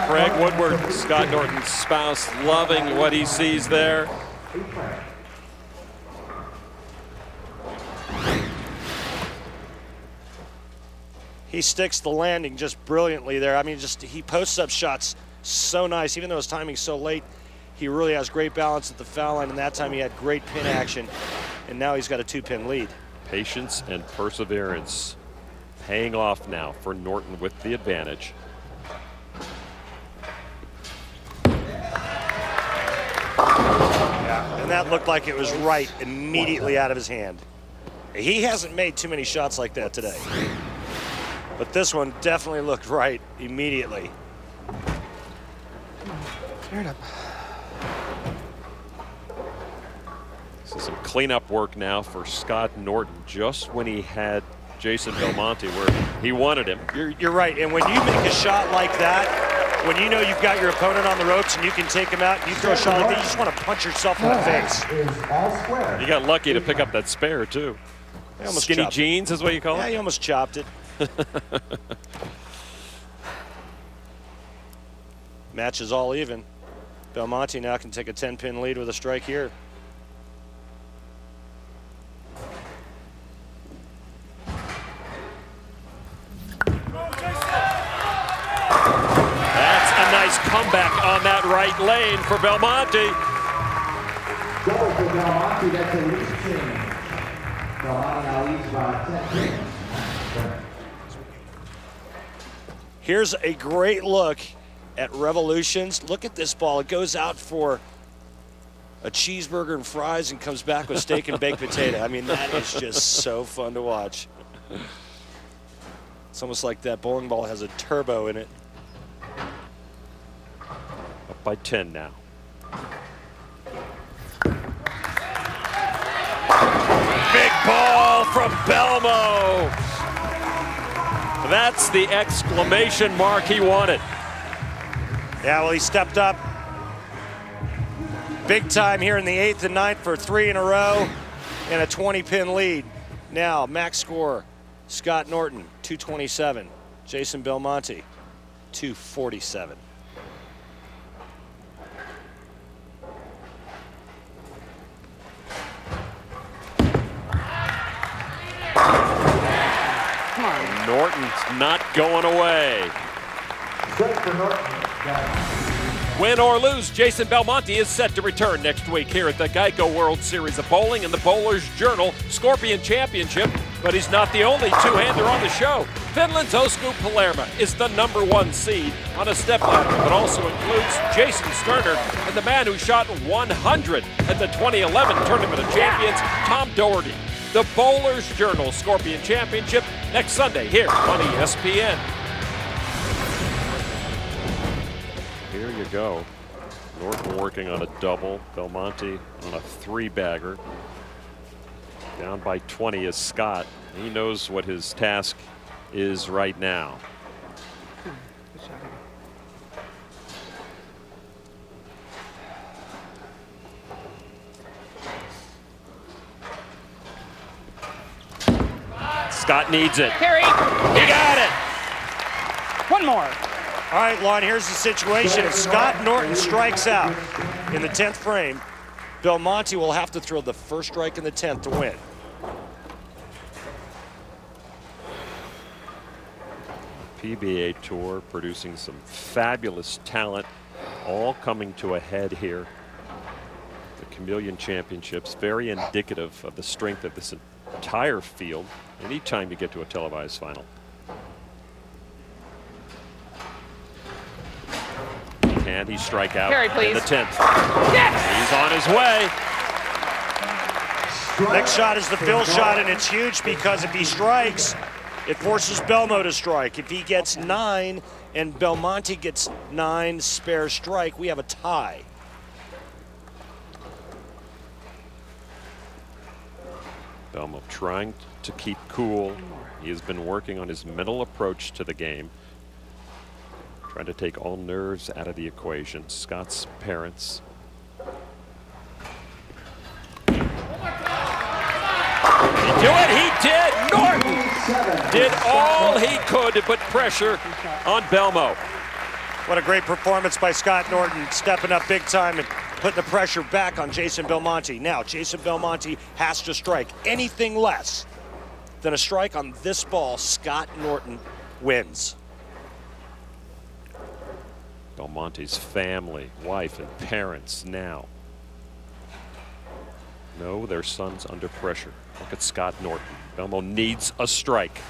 Craig Woodward, Scott Norton's spouse, loving what he sees there. He sticks the landing just brilliantly there. I mean, he posts up shots so nice. Even though his timing's so late, he really has great balance at the foul line, and that time he had great pin action, and now he's got a 2-pin lead. Patience and perseverance paying off now for Norton with the advantage. Yeah, and that looked like it was right immediately out of his hand. He hasn't made too many shots like that today. But this one definitely looked right immediately. Tear it up. So some cleanup work now for Scott Norton, just when he had Jason Belmonte where he wanted him. You're right, and when you make a shot like that, when you know you've got your opponent on the ropes and you can take him out, and you throw a shot like that, you just want to punch yourself in the face. You got lucky to pick up that spare too. Skinny jeans is what you call it? Yeah, he almost chopped it. Match is all even. Belmonte now can take a 10-pin lead with a strike here. That's a nice comeback on that right lane for Belmonte. Double for Belmonte, that's a loose change. Belmonte now leads by 10. Here's a great look at Revolutions. Look at this ball. It goes out for a cheeseburger and fries and comes back with steak and baked potato. I mean, that is just so fun to watch. It's almost like that bowling ball has a turbo in it. Up by 10 now. Big ball from Belmo. That's the exclamation mark he wanted. Yeah, well, he stepped up big time here in the 8th and 9th for 3 in a row and a 20-pin lead. Now, max score, Scott Norton, 227. Jason Belmonte, 247. Come on. Norton's not going away. Win or lose, Jason Belmonte is set to return next week here at the Geico World Series of Bowling and the Bowler's Journal Scorpion Championship. But he's not the only two-hander on the show. Finland's Osku Palermo is the #1 seed on a step ladder, but also includes Jason Sterner and the man who shot 100 at the 2011 Tournament of Champions, Tom Doherty. The Bowler's Journal Scorpion Championship next Sunday here on ESPN. Here you go. Norton working on a double. Belmonte on a 3-bagger. Down by 20 is Scott. He knows what his task is right now. Scott needs it. Carry. He got it. One more. All right, Lon, here's the situation. If Scott Norton strikes out in the 10th frame, Belmonte will have to throw the first strike in the 10th to win. PBA Tour producing some fabulous talent, all coming to a head here. The Chameleon Championships, very indicative of the strength of this entire field anytime you get to a televised final. Can he strike out Carry, in the 10th? Yes! He's on his way. Next shot is the fill shot, and it's huge because if he strikes, it forces Belmo to strike. If he gets 9 and Belmonte gets 9 spare strike, we have a tie. Belmo trying to keep cool. He has been working on his mental approach to the game, trying to take all nerves out of the equation. Scott's parents. Did he do it? He did. Norton did all he could to put pressure on Belmo. What a great performance by Scott Norton, stepping up big time and putting the pressure back on Jason Belmonte. Now, Jason Belmonte has to strike. Anything less than a strike on this ball, Scott Norton wins. Belmonte's family, wife, and parents now know their son's under pressure. Look at Scott Norton. Belmo needs a strike.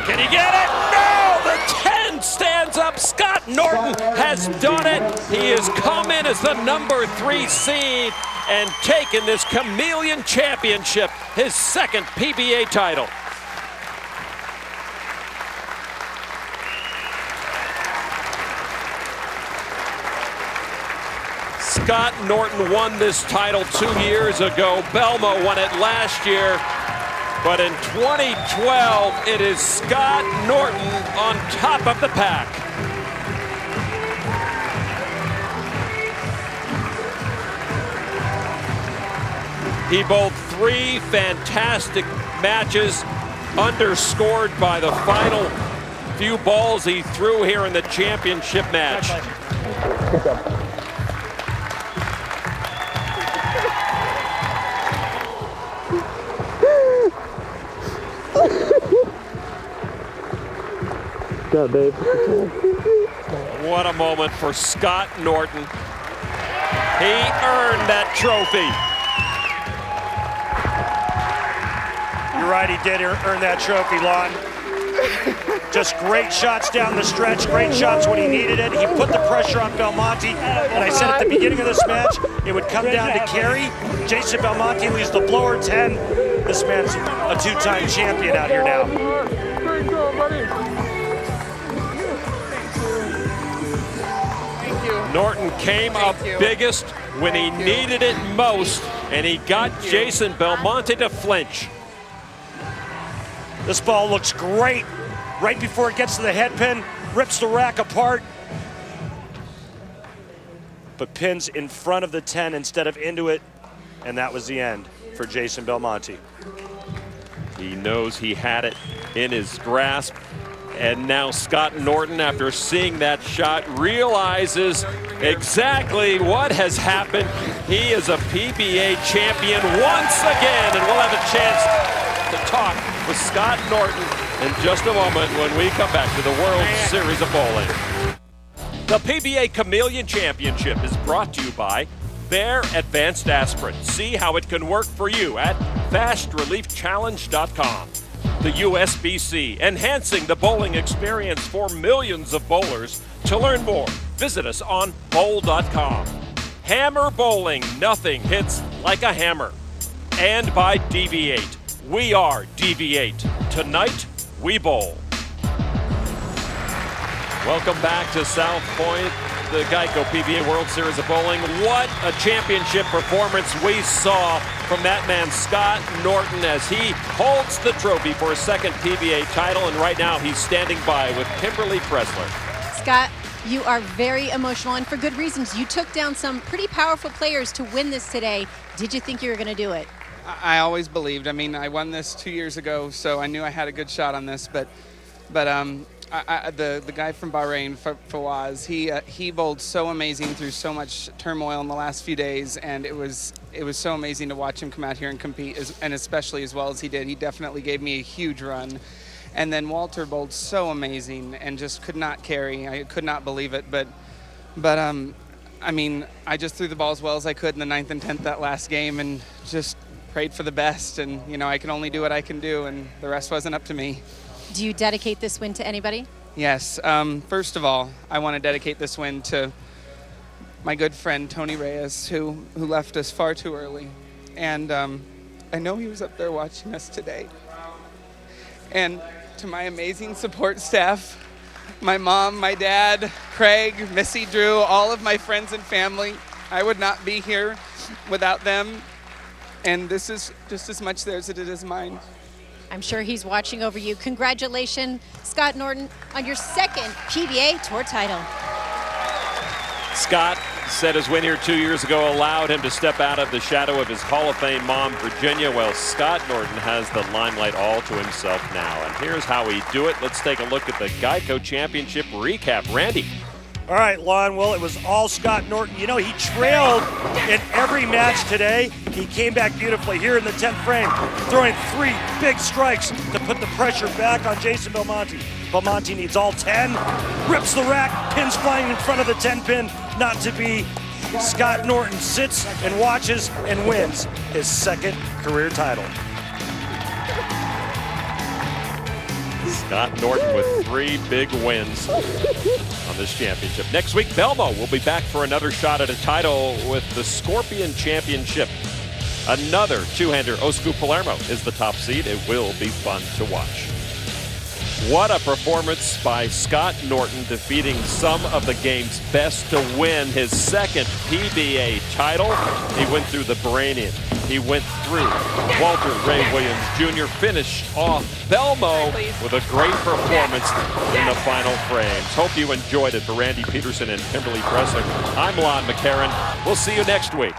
Can he get it? No! The 10 stands up. Scott Norton has done it. He has come in as the #3 seed and taken this Chameleon Championship, his 2nd PBA title. Scott Norton won this title 2 years ago. Belmo won it last year. But in 2012, it is Scott Norton on top of the pack. He bowled 3 fantastic matches, underscored by the final few balls he threw here in the championship match. Good, babe. What a moment for Scott Norton. He earned that trophy. You're right, he did earn that trophy, Lon. Just great shots down the stretch, great shots when he needed it. He put the pressure on Belmonte, and I said at the beginning of this match, it would come down to carry. Jason Belmonte leaves the blower 10. This man's a 2-time champion out here now. Great job, buddy. Norton came up biggest when he needed it most, and he got Jason Belmonte to flinch. This ball looks great. Right before it gets to the head pin, rips the rack apart. But pins in front of the 10 instead of into it, and that was the end for Jason Belmonte. He knows he had it in his grasp. And now Scott Norton, after seeing that shot, realizes exactly what has happened. He is a PBA champion once again, and we'll have a chance to talk with Scott Norton in just a moment when we come back to the World Series of Bowling. The PBA Chameleon Championship is brought to you by Bear Advanced Aspirin. See how it can work for you at FastReliefChallenge.com. The USBC, enhancing the bowling experience for millions of bowlers. To learn more, visit us on bowl.com. Hammer Bowling, nothing hits like a hammer. And by Deviate. We are Deviate. Tonight, we bowl. Welcome back to South Point, the Geico PBA World Series of Bowling. What a championship performance we saw from that man, Scott Norton, as he holds the trophy for his second PBA title, and right now he's standing by with Kimberly Pressler. Scott, you are very emotional, and for good reasons. You took down some pretty powerful players to win this today. Did you think you were going to do it? I always believed. I mean, I won this 2 years ago, so I knew I had a good shot on this, but the guy from Bahrain, Fawaz, he bowled so amazing through so much turmoil in the last few days, and it was so amazing to watch him come out here and compete, and especially as well as he did. He definitely gave me a huge run. And then Walter bowled so amazing and just could not carry. I could not believe it, but I mean, I just threw the ball as well as I could in the 9th and 10th that last game, and just prayed for the best. And you know, I can only do what I can do, and the rest wasn't up to me. Do you dedicate this win to anybody? Yes. First of all, I want to dedicate this win to my good friend Tony Reyes, who left us far too early. And I know he was up there watching us today. And to my amazing support staff, my mom, my dad, Craig, Missy, Drew, all of my friends and family. I would not be here without them. And this is just as much theirs as it is mine. I'm sure he's watching over you. Congratulations, Scott Norton, on your second PBA Tour title. Scott said his win here 2 years ago allowed him to step out of the shadow of his Hall of Fame mom, Virginia. Well, Scott Norton has the limelight all to himself now. And here's how he do it. Let's take a look at the Geico Championship recap. Randy. All right, Lon, well, it was all Scott Norton. You know, he trailed in every match today. He came back beautifully here in the 10th frame, throwing 3 big strikes to put the pressure back on Jason Belmonte. Belmonte needs all 10, rips the rack, pins flying in front of the 10 pin, not to be. Scott Norton sits and watches and wins his second career title. Scott Norton with 3 big wins on this championship. Next week, Belmo will be back for another shot at a title with the Scorpion Championship. Another 2-hander. Oscar Palermo is the top seed. It will be fun to watch. What a performance by Scott Norton, defeating some of the game's best to win his second PBA title. He went through the Bahrainian. He went through Walter Ray Williams Jr., finished off Belmo with a great performance in the final frames. Hope you enjoyed it. For Randy Peterson and Kimberly Pressler, I'm Lon McCarran. We'll see you next week.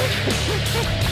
Chameleon.